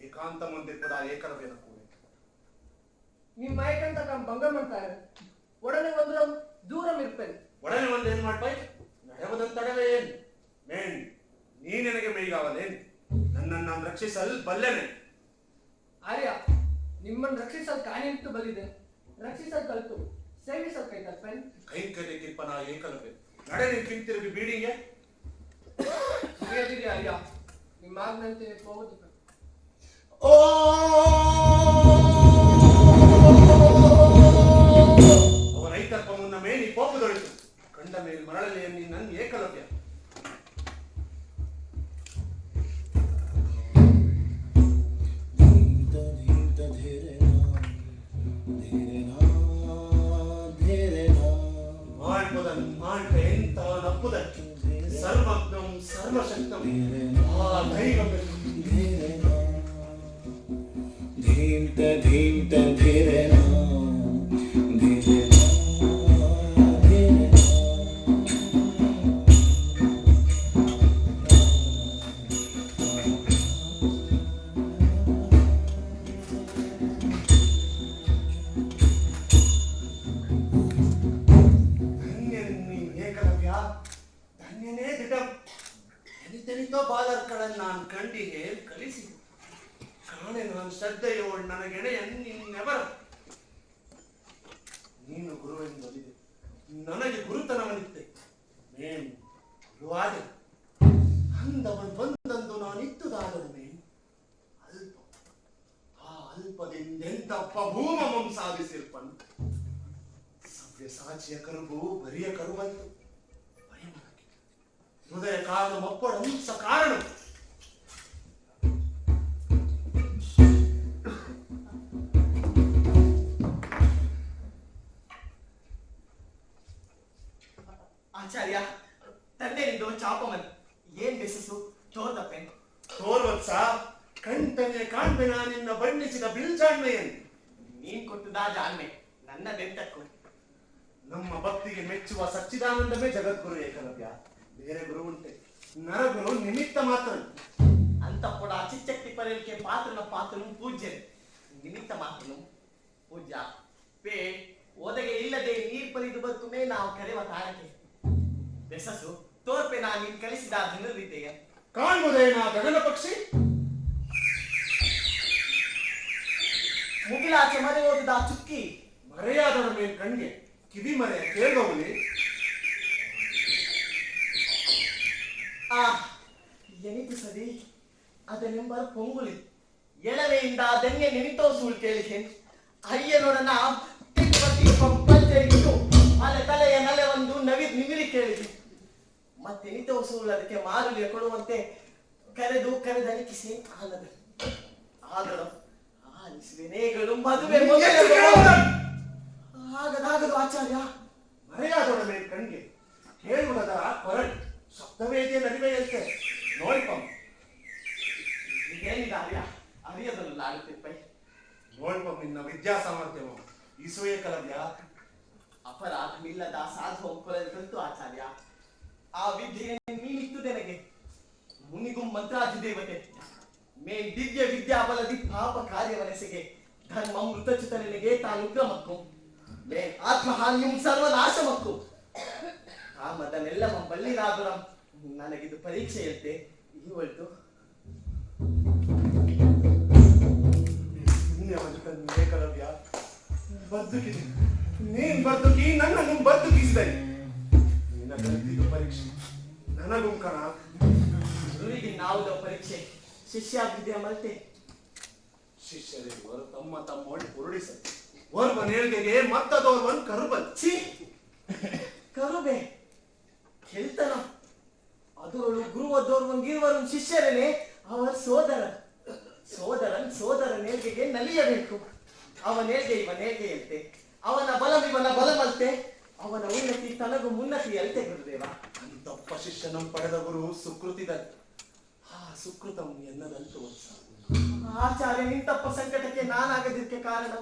[SPEAKER 3] ಏಕಾಂತ ಮುಂದೆ ಕೂಡ ಏಕಲವ್ಯನ ಕೂಡೆ
[SPEAKER 7] ನಿಮ್ಮ ಏಕಂತ ಭಂಗ ಮಾಡ್ತಾರೆ. ಒಡನೆ ಒಂದು ದೂರ ಇರ್ಪೇನೆ.
[SPEAKER 3] ಒಡನೆ ಒಂದು ಏನ್ ಮಾಡ್ಬಾಯ್ ನಡೆಯುವುದಂತ ತಡವೇ ಏನ್ ಮೇನ್ ನೀ ನನಗೆ ಮೇಯ್ಗಾವಲೇನ್ ನನ್ನ ನನ್ನನ್ನು ನಾನು ರಕ್ಷಿಸಲು ಬಲ್ಲೆನೆ.
[SPEAKER 7] ಆರ್ಯ, ನಿಮ್ಮನ್ನು ರಕ್ಷಿಸಲು ಕಾಣಿಂತು ಬಲ್ಲಿದೆ, ರಕ್ಷಿಸಲು ಕಲಿತು ಸೇವಿಸಲು ಕೈ ತಪ್ಪೇನು?
[SPEAKER 3] ಕೈಂಕರ್ಯ ಕಿಪ್ಪನ ಏಕಲವೇ ನಡೆ ನೀನು ಕಿಂತಿರುಗಿ ಬೀಡಿಗೆ.
[SPEAKER 7] ತಿಳಿಯದಿರಿ ಆರ್ಯ, ನಿಮ್ಮ ಆಜ್ಞಂತೆ ಹೋಗುದು.
[SPEAKER 2] ಓ
[SPEAKER 3] ಅವರ ರೈತಪ್ಪ ಮುನ್ನ ಮೇನಿ ಕೋಪದೊಳಿತು ಕಂಡ ಮೇಲೆ ಮರಳಲಿ ನನ್ನ ಏಕಲವ್ಯ. ಮಾಡ್ಬೋದನ್ನು ಮಾಡ್ಕ ಎಂತ ನಪ್ಪುದಕ್ಕೆ ಸರ್ವಜ್ಞಂ ಸರ್ವಶಕ್ತಂ ಆ ದೈವ
[SPEAKER 1] धीमत धीमत धीरे ना धीरे ना धीरे
[SPEAKER 3] ಏಕಲವ್ಯ ಧನ್ಯನೇ ದಿಟ ಎನಿತೆನಿತೋ ಬಾಲರ್ಗಳನ್ನು ನಾನು ಕಂಡಿಗೆ ಕಲಿಸಿದೆ. ಕಾಣೆ ನಾನು ಶ್ರದ್ಧೆಯೋಳು ನನಗೆಡೆಯ ನಿನ್ನೆವರ ನೀನು ಗುರುವೆಂದು ಒಲಿದೆ, ನನಗೆ ಗುರುತನವನಿತ್ತೆ. ಮೇನು ಗುರುವಾದೆ ಅಂದವನ್ ಬಂದಂದು ನಾನಿತ್ತುದಾದರು ಮೇನು ಅಲ್ಪ ಆ ಅಲ್ಪದಿಂದೆಂತಪ್ಪ ಭೂಮಮಂ ಸಾಧಿಸಿರ್ಪನು. ಸವ್ಯ ಸಾಚಿಯ ಕರುಬು ಬರಿಯ ಕರುವಂತು ಭಯಮನಕ್ಕೆ ಹೃದಯ ಕಾರಣ ಮಪ್ಪಡ ಸ ಕಾರಣ.
[SPEAKER 2] ಆಚಾರ್ಯ, ತಂದೆ ನಿಂದು ಚಾಪಮನ್ ಏನ್ ಬೆಸಸು ತೋರ್ದಪ್ಪೆ
[SPEAKER 3] ತೋರ್ವತ್ಸ ಕಣ್ತನೆ ಕಾಣ್ಬೆನ ನಿನ್ನ ಬಣ್ಣಿಸಿದ ಬಿಲ್ಜಾಣ್ಮೆಯನ್ನು
[SPEAKER 2] ನೀನ್ ಕೊಟ್ಟುದಾ ಜಾಣ್ಮೆ ನನ್ನ ಬೆಂತಕ್ಕು.
[SPEAKER 3] ನಮ್ಮ ಭಕ್ತಿಗೆ ಮೆಚ್ಚುವ ಸಚ್ಚಿದಾನಂದವೇ ಜಗದ್ಗುರು ಏಕಲವ್ಯ. ಬೇರೆ ಗುರು ಉಂಟೆ, ನರಗುರು ನಿಮಿತ್ತ ಮಾತ್ರ.
[SPEAKER 2] ಅಂತ ಕೂಡ ಚಿಚ್ಚಕ್ತಿ ಪರ್ಯಕ್ಕೆ ಪಾತ್ರನ ಪಾತ್ರನು ಪೂಜ್ಯ ನಿಮಿತ್ತ ಮಾತ್ರನು ಪೂಜ್ಯ ಪೇ ಓದಗೆ ಇಲ್ಲದೆ ನೀರ್ ಪರಿದು ಬದುಕುಮೇ ನಾವು ಕರೆಯುವ ತಾರಕೆ ಬೆಸಸು ತೋರ್ಪೆ ನಾ ನೀನ್ ಕಲಿಸಿದ ಧನುರ್ವಿದ್ಯೆಯ
[SPEAKER 3] ಕಾಣ್ಬೋದೇನಾ ಗಗನ ಪಕ್ಷಿ
[SPEAKER 2] ಮುಗಿಲಾಚೆ ಮರೆ ಓದಿದ ಚುಕ್ಕಿ
[SPEAKER 3] ಮರೆಯಾದರ ಮೇಲ್ ಕಣ್ಗೆ ಕಿವಿ ಮರೆಯ ಕೇಳುವಲಿ.
[SPEAKER 2] ಆ ಎನಿತು ಸರಿ ಅದನೆಂಬ ಪೊಂಗುಲಿ ಎಳವೆಯಿಂದ ಧನ್ಯ ನೆನಿತೋ ಸೂಳ್ ಕೇಳಿಕೆ ಅಯ್ಯನೊಡನ ಪಂಪಂಚರಿಗಿಟ್ಟು ಅಲೆ ತಲೆಯ ನಲೆ ಒಂದು ನಿಮಿರಿ ಕೇಳಿದೆ. ಮತ್ತೆನಿತೋ ಸೂಳ್ ಅದಕ್ಕೆ ಮಾರುಲಿಯ ಕೊಡುವಂತೆ ಕರೆದಲಿಕಿಸಿ ಆನದ ಆಗಲು ಆಲಿಸಿದೆನೇಗಳು ಮದುವೆ ಆಗದಾಗದು ಆಚಾರ್ಯ.
[SPEAKER 3] ಮರೆಯಾದರ ಮೇಲ್ ಕಣ್ಗೆ ಕೇಳುವುದರ ಕೊರಡು ಸಪ್ತವೇದಿಯ ನಡಿವೆಯಂತೆ ನೋಡಿಪಂ
[SPEAKER 2] ಏನಿದ ಅರಿಯದಲ್ಲ ಆಡುತ್ತಿಪ್ಪೈ
[SPEAKER 3] ನೋಡಿಪಂ ನಿನ್ನ ವಿದ್ಯಾ ಸಾಮರ್ಥ್ಯವು ಈಸು ಏಕಲವ್ಯ.
[SPEAKER 2] ಅಪರಾಧವಿಲ್ಲದ ಸಾಧು ಕೊಲೆದಂತು ಆಚಾರ್ಯ. ಆ ವಿದ್ಯೆ ನೀನಿತ್ತು ನನಗೆ ಮುನಿಗುಂ ಮಂತ್ರಾಜಿ ದೇವತೆ ಮೇನ್ ದಿವ್ಯ ವಿದ್ಯಾಬಲದಿ ಪಾಪ ಕಾರ್ಯವನೆಸೆಗೆ ಧರ್ಮ ಮೃತಚಿತನಿಗೆ ತಾನು ಉಗ್ರಮಕ್ಕು ಮೇ ಆತ್ಮಹಾನ್ಯಂ ಸರ್ವನಾಶಮಕ್ಕು ಕಾಮದನೆಲ್ಲ ಬಲ್ಲಿರಾದುರಂ ನನಗಿದು ಪರೀಕ್ಷೆಯಂತೆ ಈ ಹೊರಟು
[SPEAKER 3] ಏಕಲವ್ಯ ಬದುಕಿದೆ ನೀನ್ ಬದುಕಿ ನನ್ನನ್ನು ಬದುಕಿಸಿದೆ. ನಿನ್ನ ಕಲಿತಿದ್ದು ಪರೀಕ್ಷೆ ನನಗೂ ಕಣ.
[SPEAKER 2] ಗುರುವಿಗೆ ನಾವುದ ಪರೀಕ್ಷೆ ಶಿಷ್ಯಾಭಿದ್ಯ ಮಲ್ತೆ
[SPEAKER 3] ಶಿಷ್ಯರಿರುವರು ತಮ್ಮ ತಮ್ಮೊಳಗೆ ಹೊರಡಿಸ ಓರ್ವ ನೇಳ್ಗೆಗೆ ಮತ್ತದೋರ್ವನ್ ಕರುಬಲ್
[SPEAKER 2] ಛೀ ಕರುಬೆ ಕೆಲ್ತನ ಅದರೊಳು ಗುರುವದೋರ್ವನ್ ಗಿರುವರನ್ ಶಿಷ್ಯರನೇ ಅವರ ಸೋದರ ನೇಲ್ಗೆಗೆ ನಲಿಯಬೇಕು. ಅವನೇಲ್ಗೆ ಇವನೇಲ್ಗೆಯಂತೆ ಅವನ ಬಲವಿವನ ಬಲಮಲ್ತೆ ಅವನ ಉನ್ನತಿ ತನಗೂ ಮುನ್ನತಿ ಅಲ್ತೆ ಗುರುದೇವ.
[SPEAKER 3] ಅಂತಪ್ಪ ಶಿಷ್ಯನಂ ಪಡೆದ ಗುರು ಸುಕೃತಿದ ಆ ಸುಕೃತಂ ಎನ್ನದಂತು ವತ್ಸ.
[SPEAKER 2] ಆಚಾರ್ಯ ನಿಂತಪ್ಪ ಸಂಕಟಕ್ಕೆ ನಾನಾಗದಿಕ್ಕೆ ಕಾರಣ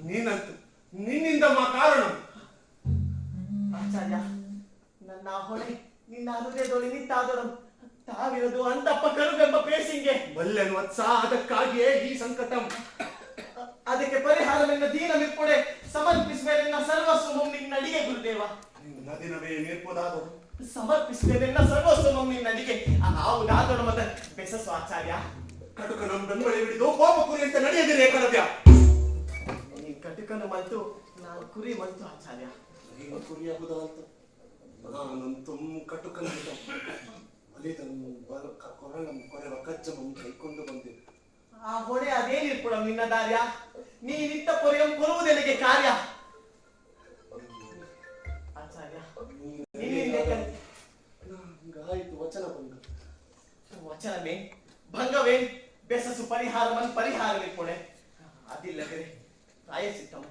[SPEAKER 3] ನೀನಂತು ನಿನ್ನಿಂದ ಮಾ ಕಾರಣ.
[SPEAKER 2] ಆಚಾರ್ಯ ನನ್ನ ಹೊಣೆ ನಿನ್ನ ಹೃದಯದೊಳಿ ನಿಂತಾದರೂ ತಾವಿರೋದು ಅಂತಪ್ಪ ಕರುಬೆಂಬ ಪೇಸಿಂಗೆ
[SPEAKER 3] ಬಲ್ಲೆನು ವತ್ಸ. ಅದಕ್ಕಾಗಿಯೇ ಈ ಸಂಕಟಂ.
[SPEAKER 2] ಅದಕ್ಕೆ ಪರಿಹಾರವೆನ್ನ ದೀನ ಮಿಪ್ಪೊಡೆ ಸಮರ್ಪಿಸುವೆನ್ನ ಸರ್ವಸ್ವಮಂ ನಿನ್ನಡಿಗೆ ಗುರುದೇವ.
[SPEAKER 3] ನಿನ್ನ ದಿನವೇ ನಿರ್ಪುದಾದರು
[SPEAKER 2] ಸಮರ್ಪಿಸುವೆನ್ನ ಸರ್ವಸ್ವಮಂ ನಿನ್ನಡಿಗೆ. ಹೌದಾದಳು ಮತ ಬೆಸಸು ಆಚಾರ್ಯ.
[SPEAKER 3] ಕಟುಕ ನಮ್ಮ ಬೆಂಬಳಿ ಹಿಡಿದು ಕೋಪ ಕುರಿ ಅಂತ ನಡೆಯದಿರಿ ಏಕಲವ್ಯ.
[SPEAKER 2] ನೀನ್ ಕಟುಕನು ಮಲ್ತು ನಾನು ಕುರಿ ಮಲ್ತು ಆಚಾರ್ಯ.
[SPEAKER 3] ನೀನು ಕುರಿಯಾಗುದ ಅಂತ ನಾನಂತೂ ಕಟುಕನ ಅಲಿದನ್ನು ಬಲಕ ಕೊರಳಂ ಕೊರೆವ ಕಜ್ಜಮಂ ಕೈಕೊಂಡು ಬಂದೆ.
[SPEAKER 2] ಆ ಹೊಣೆ ಅದೇನಿರ್ಪುಡ ನಿನ್ನ ದಾರ್ಯ. ನೀನಿತ್ತ ಪೊರೆಯಂ ಕೊರುವುದೆನಗೆ ಕಾರ್ಯ ಆಚಾರ್ಯ. ನಿನ್ನಿಂದ
[SPEAKER 3] ಗಾಯಿತು ವಚನ ಭಂಗ.
[SPEAKER 2] ವಚನವೇ ಭಂಗವೇ ಬೆಸಸು ಪರಿಹಾರವನ್ ಪರಿಹಾರವೇ ಕೊಡೆ ಅದಿಲ್ಲದೆ ಪ್ರಾಯಸಿತ್ತಮ.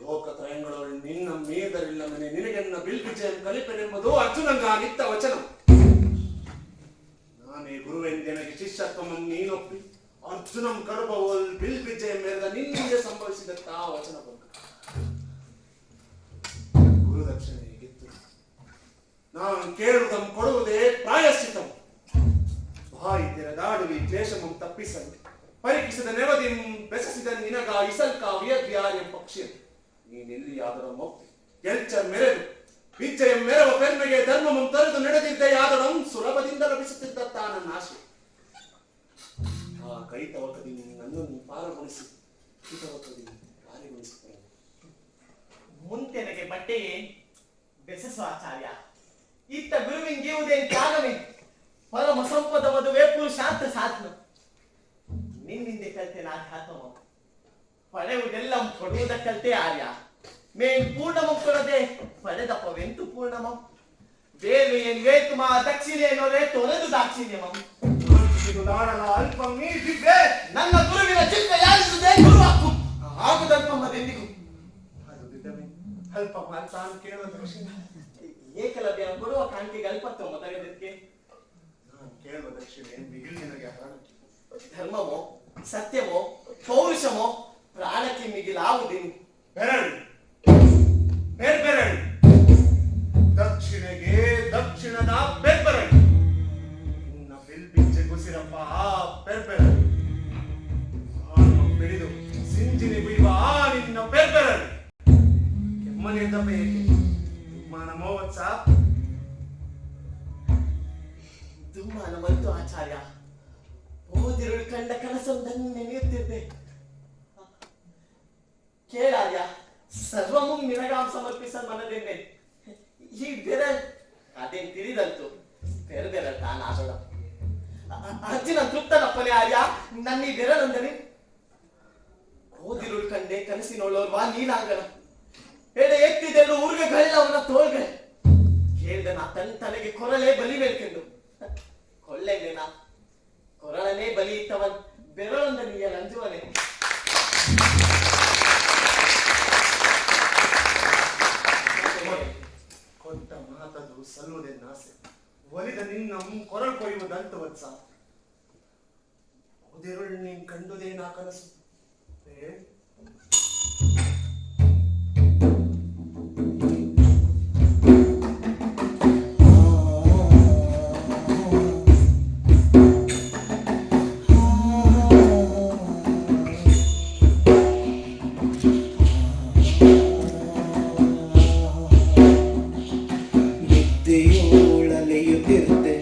[SPEAKER 3] ಲೋಕತ್ರಯಗಳು ನಿನ್ನ ಮೀದರಿಲ್ಲ ಮನೆ ನಿನಗೆನ್ನ ಬಿಲ್ಪಿಜೆಯನ್ನು ಕಲಿಪೆನೆಂಬುದು ಅರ್ಜುನಂಗ ನಿತ್ತ ವಚನ. ನಾನೇ ಗುರುವೆಂದೆನಗೆ ಶಿಷ್ಯತ್ವವನ್ನು ನೀನೊಪ್ಪಿ ಅರ್ಜುನಂ ಕರುಬವಲ್ ಬಿಲ್ಪಿಜೆಯ ಮೇರೆದ ನಿನ್ನಿಂದ ಸಂಭವಿಸಿದಂತ ವಚನ ಭಂಗ. ಗುರುದಕ್ಷಿಣೆ ಗೆದ್ದು ನಾನು ಕೇಳುವುದಂ ಕೊಡುವುದೇ ಪ್ರಾಯಶ್ಚಿತಂ. ಬಾಯಿ ತೆರೆದಾಡುವಿ ಕ್ಲೇಶಮಂ ತಪ್ಪಿಸಲು ಪರೀಕ್ಷಿಸಿದ ನೆವದಿಂ ಬೆಸಸಿದ ನಿನಗ ಇಸಲ್ಕ ವಿಯದ್ಯಾರ್ಯ ಪಕ್ಷಿ. ನೀನೆಲ್ಲಿಯಾದರೂ ಮೊಪ್ಪಿ ಎಲ್ಚರ್ ಮೆರೆದು ವಿದ್ಯೆಯ ಮೆರವ ಪೆರ್ಮೆಗೆ ಧರ್ಮಮಂ ತೊರೆದು ನಡೆದಿದ್ದೆಯಾದಡಂ ಸುಲಭದಿಂದ ಲಭಿಸುತ್ತಿದ್ದ ನನ್ನ ಆಶೆ. ಆ ಕೈ ತವಕದಿ ನನ್ನನ್ನು ಪಾರಗೊಳಿಸಿ ಹಿತವಕದಿ ಪಾರಿಗೊಳಿಸುತ್ತೇನೆ.
[SPEAKER 2] ಮುಂತೆನಗೆ ಬಟ್ಟೆಯೇ ಬೆಸಸು ಆಚಾರ್ಯ. ಇತ್ತ ಗುರುವಿಂಗೀವುದೇ ತ್ಯಾಗವೇ ಪರಮ ಸಂಪದ ಮದುವೆ ಪುರುಷಾರ್ಥ ಸಾಧನ. ನಿನ್ನಿಂದೆ ಕಲಿತೆ ಆಧ್ಯಾತ್ಮ ಪಡೆಯುವುದೆಲ್ಲ ಕೊಡುವುದ ಕಲಿತೆ ಆರ್ಯ. ಮೇನ್ ಪೂರ್ಣಮಂ ಕೊಡದೆ ಪಡೆದಪ್ಪವೆಂತು ಪೂರ್ಣಮಂ. ಬೇರು ಏನ್ ವೇತು ಮಾ ದಕ್ಷಿಣೇನೋರೆ ತೊರೆದು ದಾಕ್ಷಿಣ್ಯಮಂ.
[SPEAKER 3] ಅಲ್ಪ ಮೀರಿದ್ದೆ
[SPEAKER 2] ನನ್ನ ಗುರುವಿನ ಚಿತ್ತ ಯಾರಿಸುವುದೇ ಗುರು ಹಕ್ಕು ಆಗುದಲ್ಪಮ್ಮದೆಂದಿಗೂ.
[SPEAKER 3] ಅದು ದಿದ್ದವೇ ಅಲ್ಪ ಮಾತಾನ್ ಕೇಳುವ ದಕ್ಷಿಣ.
[SPEAKER 2] ಏಕಲವ್ಯ ಕೊಡುವ ಕಾಂತಿಗೆ ಅಲ್ಪತ್ವ ಮತಗದಕ್ಕೆ
[SPEAKER 3] ನಾನು ಕೇಳುವ ದಕ್ಷಿಣೆ ಮಿಗಿಲಿನಗೆ ಹರಣಕ್ಕೆ.
[SPEAKER 2] ಧರ್ಮಮೋ ಸತ್ಯವೋ ಪೌರುಷಮೋ ಪ್ರಾಣಕ್ಕೆ ಮಿಗಿಲಾವುದೇನು.
[SPEAKER 3] ಬೆರಳು ಬೆರ್ಬೆರಳು ದಕ್ಷಿಣೆಗೆ ದಕ್ಷಿಣದ ಬೆರ್ಬೆರಳು. ನಿನ್ನ ಬಿಲ್ಬಿಚ್ಚೆ ಗುಸಿರಪ್ಪ ಆ ಬೆರ್ಬೆರಳು. ಬೆಳೆದು ಸಿಂಜಿನಿ ಬಿಡುವ ಆ ನಿನ್ನ ಬೆರ್ಬೆರಳು. ಕೆಮ್ಮನೆಯಿಂದ ಬೇಕೆ ಮಾನ ಮೋವತ್ಸ
[SPEAKER 2] ದುಮ್ಮಾನ ಬಂತು ಆಚಾರ್ಯ. ಓದಿರುಳು ಕಂಡ ಕನಸೊಂದನ್ನು ನೆನೆಯುತ್ತಿದ್ದೆ. ಕೇಳಾರ್ಯ ಸರ್ವಮು ನಿನಗಾಂ ಸಮರ್ಪಿಸಲ್ ಮನದೆನ್ನೆ. ಈ ಬೆರಲ್ ಅದೇನ್ ತಿಳಿದಂತು ಬೆರಲ್ ತಾನಾಸೋಡ. ಅರ್ಜುನ ತೃಪ್ತನಪ್ಪನೇ ಆರ್ಯ ನನ್ನ ಈ ಬೆರಳಂದರೆ. ಓದಿರುಳು ಕಂಡೆ ಕನಸಿನೋಳೋರ್ವಾ ನೀನಾಗಣ ಎಡೆ ಎತ್ತಿದೆರಡು ಊರ್ಗಳೆಲ್ಲವನ್ನ ತೋಳ್ಗಳೆ. ಕೇಳ್ದೆ ನಾ ತಲೆಗೆ ಕೊರಲೇ ಬಲಿಬೇಕೆಂದು ಕೊಳ್ಳೆಗೆ ನಾ ಕೊರಳನೇ ಬಲಿ ಇತ್ತವನ್ ಬೆರಳೊಂದ ನೀಯ ಲಂಜುವನೆ.
[SPEAKER 3] ಕೊಟ್ಟ ಮಾತದು ಸಲ್ಲುವುದೆನ್ನಾಸೆ ಒಲಿದ ನಿನ್ನ ಕೊರಳು ಕೊಯ್ಯುವುದಂತ ವತ್ಸ. ಓದಿರುಳು ನೀನ್ ಕಂಡುದೇ ನಾ ಕನಸು.
[SPEAKER 1] ನಿದ್ದೆಯೋಳಲೆಯುತ್ತಿರುತ್ತೆ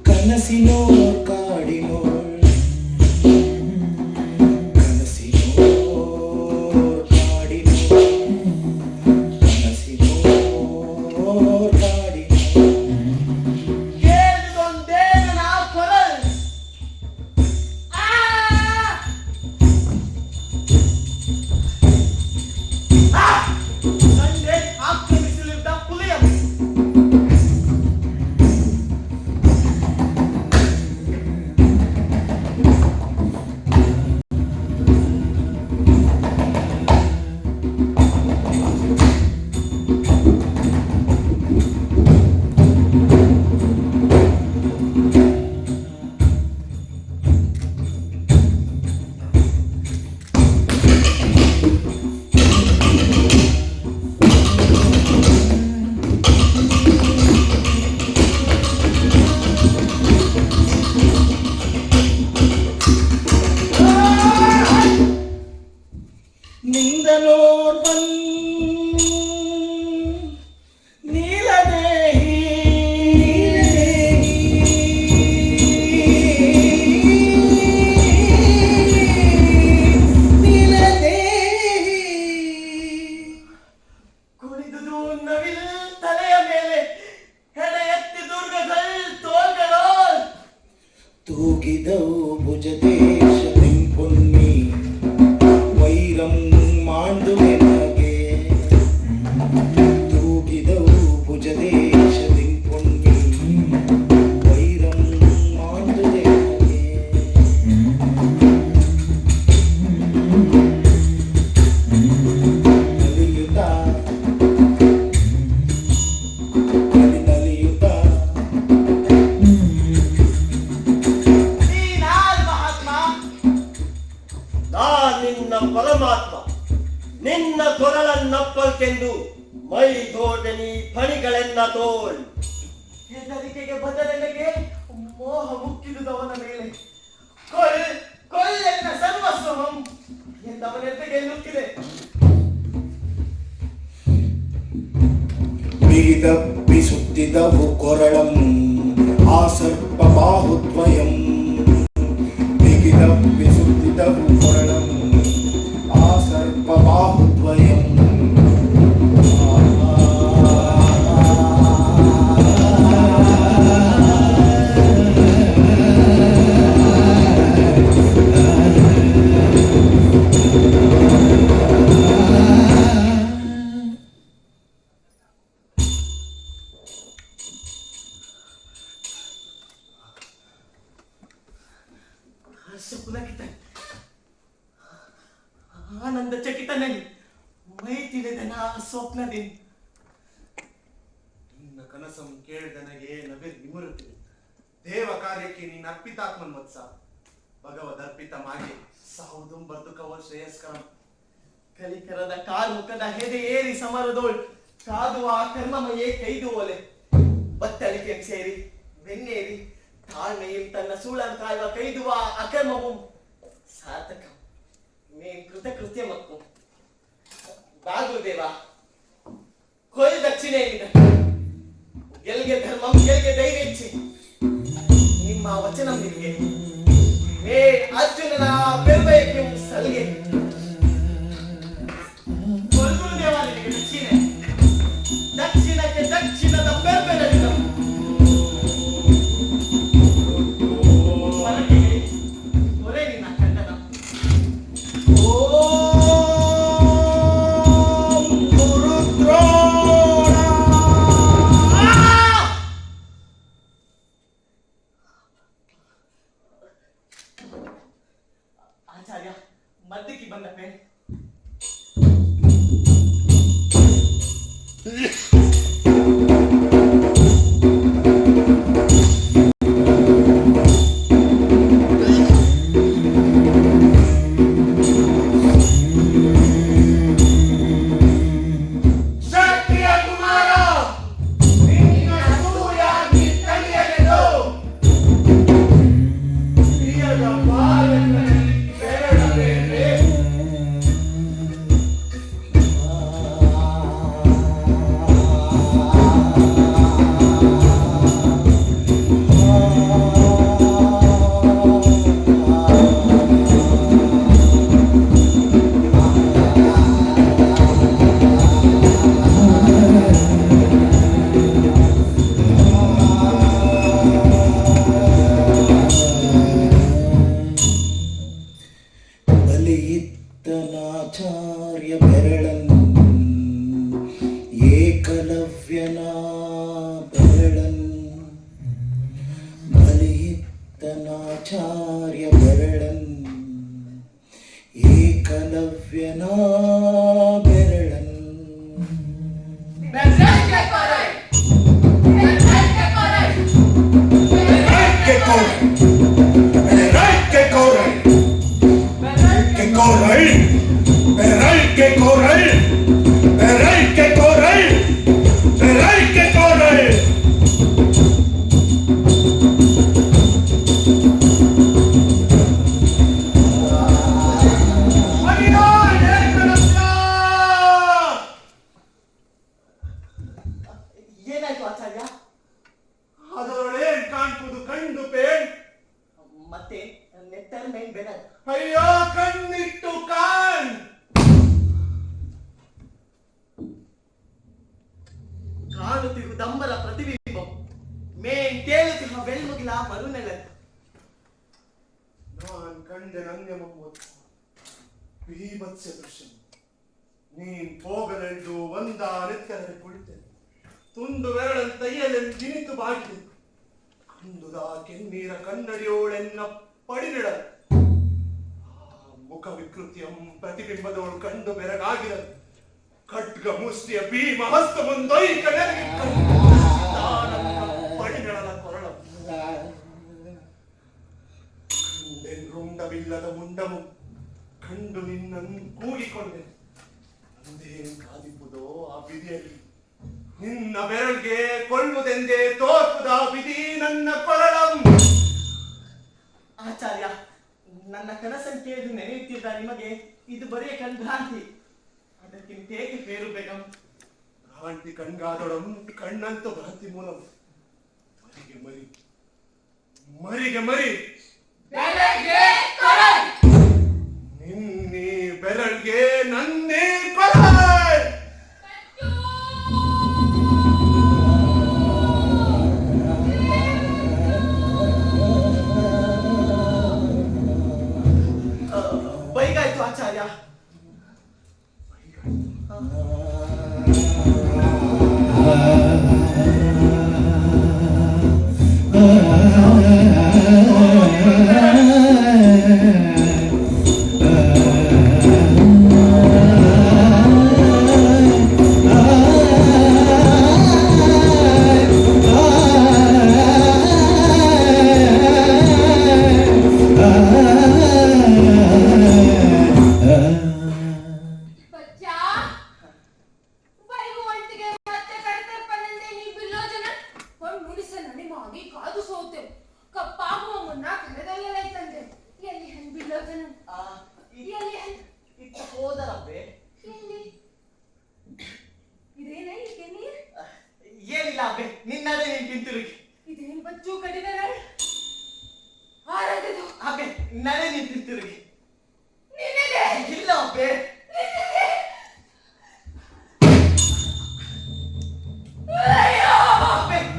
[SPEAKER 1] ಕನಸಿನೋ ಕಾಡಿನೋ ಕನಸಿನೋ ಕಾಡಿನೋ ಕನಸಿನೋ ಕಾಡಿನೋ.
[SPEAKER 2] ಕೇಳಿದೊಂದೇನು ನಾ ಕೊರಲ್ ಸಂಡೆ ಆಕ್ರಮಿಸಲಿದ್ದ ಪುಲಿಯ
[SPEAKER 1] തൂകിതൗ ഭുജദേശത്തിൻ പൊന്നി വൈരം മാണ്ടുവെനಗೆ തൂകിതൗ ഭുജദേശത്തിൻ പൊന്നി വൈരം മാണ്ടുവെനಗೆ ನಲಿಯುತ್ತಾ ನಲಿಯುತ್ತಾ
[SPEAKER 2] ನೀನಾರ್ ಮಹಾತ್ಮ?
[SPEAKER 5] ನಿನ್ನ ಪರಮಾತ್ಮ ನಿನ್ನ ಕೊರಳನ್ನಪ್ಪಲ್ಕೆಂದು ಮೈದೋಡನಿ ಫಣಿಗಳೆನ್ನ ತೋಳ್
[SPEAKER 2] ಹೆದರಿಕೆಗೆ ಬದಲೆಗೆ ಮೋಹ ಮುಕ್ಕಿದುದವನ ಮೇಲೆ ಕೊಲ್ ಕೊಲ್ಲೆನ್ನ ಸರ್ವಸ್ವಂ ಎಂದವನೆದ್ದೆಗೆ ನುಗ್ಗಿದೆ.
[SPEAKER 1] ಬಿಗಿದಪ್ಪಿಸುತ್ತಿದವು ಕೊರಳಂ ಆ ಸರ್ಪ ಬಾಹುದ್ವಯಂ ಬಿಗಿದಪ್ಪಿಸುತ್ತಿದವು ಕೊರಳಂ ಆ ಸರ್ಪ ಬಾಹುದ್ವಯಂ
[SPEAKER 2] ಹರ್ಷಪುಲಕಿತ ಆನಂದ ಚಕಿತನಲ್ಲಿ ಮೈ ತಿಳಿದನ ಸ್ವಪ್ನದಿಂದ
[SPEAKER 3] ನಿನ್ನ ಕನಸಂ ಕೇಳಿದನಗೆ ನವೆ ನಿಮರುತ್ತಿದೆ. ದೇವ ಕಾರ್ಯಕ್ಕೆ ನೀನು ಅರ್ಪಿತಾತ್ಮನ್ ವತ್ಸ. ಭಗವದ್ ಅರ್ಪಿತ ಮಾಗೆ
[SPEAKER 2] ಸಾವುದುಂ ಬದುಕವ ಶ್ರೇಯಸ್ಕರಂ. ಕಲಿಕರದ ಕಾರ್ಮುಖದ ಹೆದೆ ಏರಿ ಸಮರದೋಳ್ ಕಾದುವ ಕರ್ಮಮಯೇ ಕೈದು ಒಲೆ ಬತ್ತಳಿಕೆ ಸೇರಿ ಬೆನ್ನೇರಿ ತಾಳ್ಮೆയും ತನ್ನ ಸೂಳನ್ ಕಾಯುವ ಕೈದುವ ಅಕರ್ಮവും ಸಾರ್ಥಕ ಮೇ ಕೃತಕೃತ್ಯ ಮಕ್ಕು ಬಾಗುದೇವ ಕೊಯ್ ದಕ್ಷಿಣೆಯಿಂದ ಗೆಲ್ಗೆ ಧರ್ಮಂ ಗೆಲ್ಗೆ ದೈವೇಚ್ಛೆ ನಿಮ್ಮ ವಚನ ನಿಮಗೆ ಮೇ ಅರ್ಜುನನ ಬೆಂಬಯಕ್ಕೆ ಸಲ್ಗೆ ಕೊಲ್ಗುರುದೇವ ನಿನಗೆ ದಕ್ಷಿಣೆ ದಕ್ಷಿಣಕ್ಕೆ ದಕ್ಷಿಣದ ಬೆಂಬಲಿದ ಒರೆ ನಿನ್ನ ಖಂಡನ ಆಚಾರ್ಯ ಮದ್ದಕ್ಕೆ ಬಂದಪ್ಪೆ
[SPEAKER 1] ಬಲಿಯಿತ್ತನಾಚಾರ್ಯ ಬೆರಳನ್ ಏಕಲವ್ಯನ ಬೆರಳನ್ ಬಲಿಯಿತ್ತನಾಚಾರ್ಯ ಬೆರಳನ್ ಏಕಲವ್ಯನ ಬೆರಳನ್
[SPEAKER 2] ಏನಾಯ್ತು ಆಚಾರ್ಯ?
[SPEAKER 3] ಅದರೊಳೇನ್ ಕಾಣ್ಪುದು ಕಂಡು ಪೇನ್
[SPEAKER 2] ಮತ್ತೆ ನೆತ್ತರ ಮೇಲ್ ಬೇಡ
[SPEAKER 3] ಅಯ್ಯೋ ಕಣ್ಣಿಟ್ಟು ಕಾಣ್
[SPEAKER 2] ಕಾಣುತ್ತಿರುವುದಂಬರ ಪ್ರತಿಬಿಂಬ ಮೇನ್ ತೇಲುತ್ತಿರುವ ಬೆಳ್ಮುಗಿಲ ಮರುನೆಲೆ
[SPEAKER 3] ನಾನ್ ಕಂಡೆ ನಂಗೆ ಬೀಭತ್ಸ ದೃಶ್ಯ. ನೀನ್ ಹೋಗಲೆಂದು ಒಂದಾನೆತ್ತರೆ ಕುಳಿತೇನೆ. ತುಂಡು ಬೆರಳನ್ ತೈಯಲೆಂದು ದಿನಿತು ಬಾಗಿದೆ. ಕಂದುದ ಕೆನ್ನೀರ ಕನ್ನಡಿಯೋಳೆನ್ನ ಪಡಿನಿಡ. ಮುಖ ವಿಕೃತಿಯಂ ಪ್ರತಿಬಿಂಬದವಳು ಕಂಡು ಬೆರಗಾಗಿದ. ಖಡ್ಗ ಮುಷ್ಟಿಯ ಭೀಮ ಹಸ್ತ ಮುಂದೊಯ್ಕ ನೆರಗಿ ಪಡಿನಿಡಲ ಕೊರಳ. ರುಂಡವಿಲ್ಲದ ಮುಂಡಮು ಕಂಡು ನಿನ್ನನ್ನು ಕೂಗಿಕೊಂಡೆ. ಅಂದೇನು ಕಾದಿಪ್ಪುದೋ ಆ ವಿಧಿಯಲ್ಲಿ. ನಿನ್ನ ಬೆರಳಿಗೆ ಕೊಳ್ಳುವುದೆಂದೇ ತೋರ್ಪುದ ವಿಧಿ ನನ್ನ ಕೊರಳಂ.
[SPEAKER 2] ಆಚಾರ್ಯ, ನನ್ನ ಕನಸನ್ನು ಕೇಳಿ ನೆನೆಯುತ್ತಿದ್ದ ನಿಮಗೆ ಇದು ಬರೀ ಕಣ್ಭ್ರಾಂತಿ. ಅದಕ್ಕಿಂತ ಏಕೆ ಪೇರು ಬೇಗಂ?
[SPEAKER 3] ಭ್ರಾಂತಿ ಕಣ್ಗಾದೊಡಂ ಕಣ್ಣಂತೂ ಭ್ರಾಂತಿ ಮೂಲಂ. ಮರಿಗೆ ಮರಿ ಮರಿಗೆ ಮರಿ ನಿನ್ನೆ ಬೆರಳ್ಗೆ ನನ್ನೇ ಕೊರಳ್.
[SPEAKER 2] ಬೈಗಾಯ್ತು ಆಚಾರ್ಯ. ಹೋದರಬ್ಬೆ ಏನಿಲ್ಲ ಅಬ್ಬೆ, ನಿನ್ನದೇ ನೀನ್ ತಿಂತಿರುಗಿ.
[SPEAKER 4] ಇದೇನ್ ಬಚ್ಚು ಕಡಿದಾರ
[SPEAKER 2] ಅಬ್ಬೆ ನನ್ನೇ ನೀನ್ ತಿಂತಿರುಗಿ.
[SPEAKER 4] ನಿನಗೆ
[SPEAKER 2] ಇಲ್ಲ ಅಬ್ಬೆ. ಅಬ್ಬೆ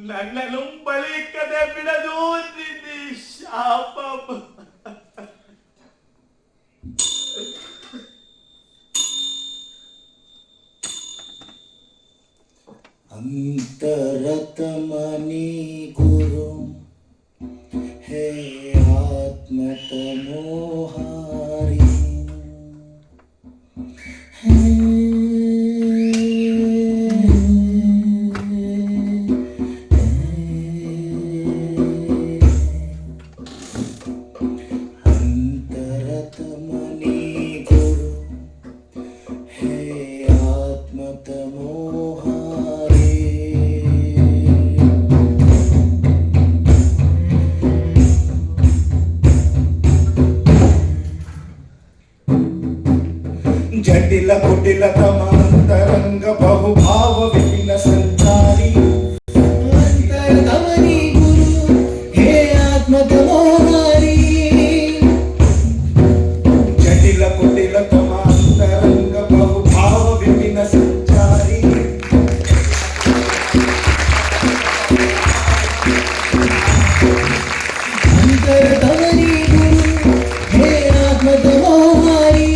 [SPEAKER 2] ನನ್ನನ್ನು ಬಳಿಕದೆ ಬಿಡದು ನಿನ್ನೆ ಶಾಪ.
[SPEAKER 1] ಅಂತರತಮನಿ ಗುರು ಹೇ ಆತ್ಮತಮೋಹಾರಿ. ಜಟಿಲ ಕುಟಿಲ ತಮಾಂತರಂಗ ಬಹುಭಾವ ವಿಪಿನ ಸಂಚಾರಿ. ಅಂತರತಮನಿ ಗುರು ಹೇ ಆತ್ಮತಮೋಹಾರಿ. ಜಟಿಲ ಕುಟಿಲ ತಮಾಂತರಂಗ ಬಹುಭಾವ ವಿಪಿನ ಸಂಚಾರಿ. ಅಂತರತಮನಿ ಗುರು ಹೇ ಆತ್ಮತಮೋಹಾರಿ.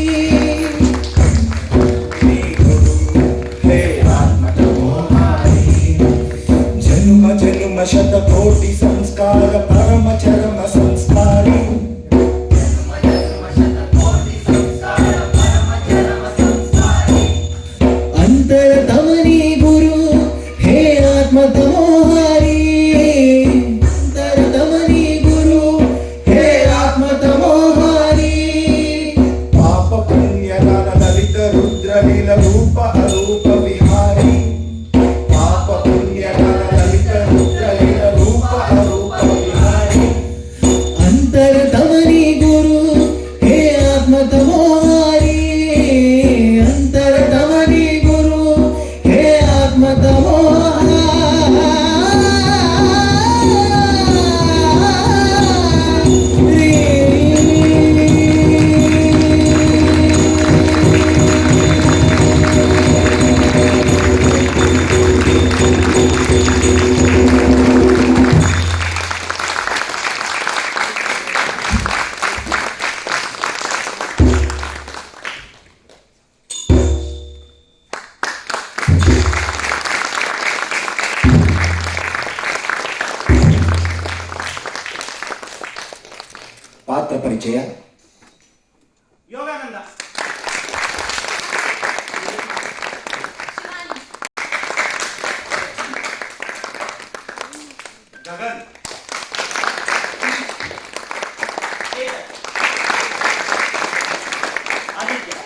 [SPEAKER 1] ಜನ್ಮ ಜನ್ಮ ಶತಕೋಟಿ ಸಂಸ್ಕಾರ ಪರಮ ಚರಮ ಸಂಸ್ಕಾರಿ. ಅಂತರತಮನಿ ಗುರು ಹೇ ಆತ್ಮತಮೋಹಾರಿ. ಅಂತರತಮನಿ ಗುರು ಹೇ ಆತ್ಮತಮೋಹಾರಿ. ವಿಷಯ?
[SPEAKER 6] ಯೋಗಾನಂದ.
[SPEAKER 3] ಗಗನ್.
[SPEAKER 5] ಆದಿತ್ಯ.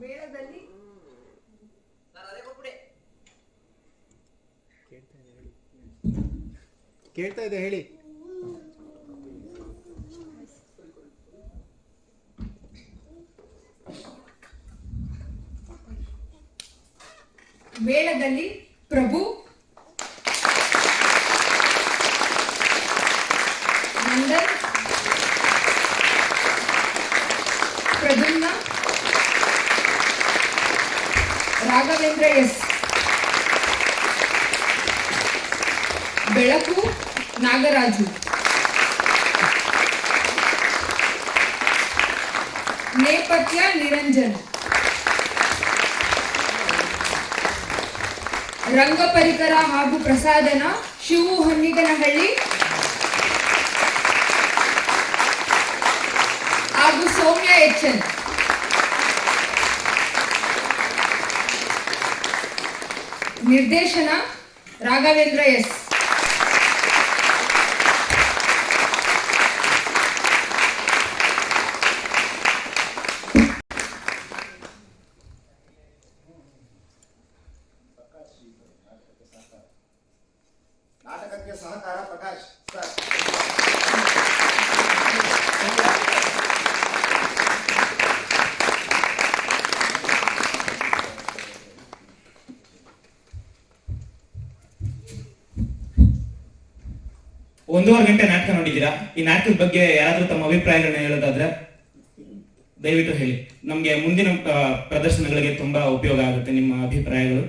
[SPEAKER 4] ಮೇಳದಲ್ಲಿ
[SPEAKER 3] ಕೇಳ್ತಾ ಇದೆ ಹೇಳಿ.
[SPEAKER 4] ಮೇಳದಲ್ಲಿ ಪ್ರಭು, ನಂದನ್, ಪ್ರದ್ಯುಮ್ನ, ರಾಘವೇಂದ್ರ ಎಸ್, ಬೆಳಕು ನಾಗರಾಜು, ನೇಪಥ್ಯ ನಿರಂಜನ್, ರಂಗ ಪರಿಕರ ಹಾಗೂ ಪ್ರಸಾದನ ಶಿವು ಹೊನ್ನಿಗನಹಳ್ಳಿ ಹಾಗೂ ಸೌಮ್ಯ ಎಚ್ಎನ್. ನಿರ್ದೇಶನ ರಾಘವೇಂದ್ರ ಎಸ್.
[SPEAKER 1] ನಾಟಕಕ್ಕೆ ಸಹಕಾರ ಪ್ರಕಾಶ್ ಸರ್.
[SPEAKER 8] ಒಂದೂವರೆ ಗಂಟೆ ನಾಟಕ ನೋಡಿದ್ದೀರಾ. ಈ ನಾಟಕದ ಬಗ್ಗೆ ಯಾರಾದ್ರೂ ತಮ್ಮ ಅಭಿಪ್ರಾಯಗಳನ್ನ ಹೇಳೋದಾದ್ರೆ ದಯವಿಟ್ಟು ಹೇಳಿ. ನಮ್ಗೆ ಮುಂದಿನ ಪ್ರದರ್ಶನಗಳಿಗೆ ತುಂಬಾ ಉಪಯೋಗ ಆಗುತ್ತೆ ನಿಮ್ಮ ಅಭಿಪ್ರಾಯಗಳು.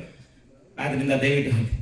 [SPEAKER 8] ಆದ್ರಿಂದ ದಯವಿಟ್ಟು ಹೇಳಿ.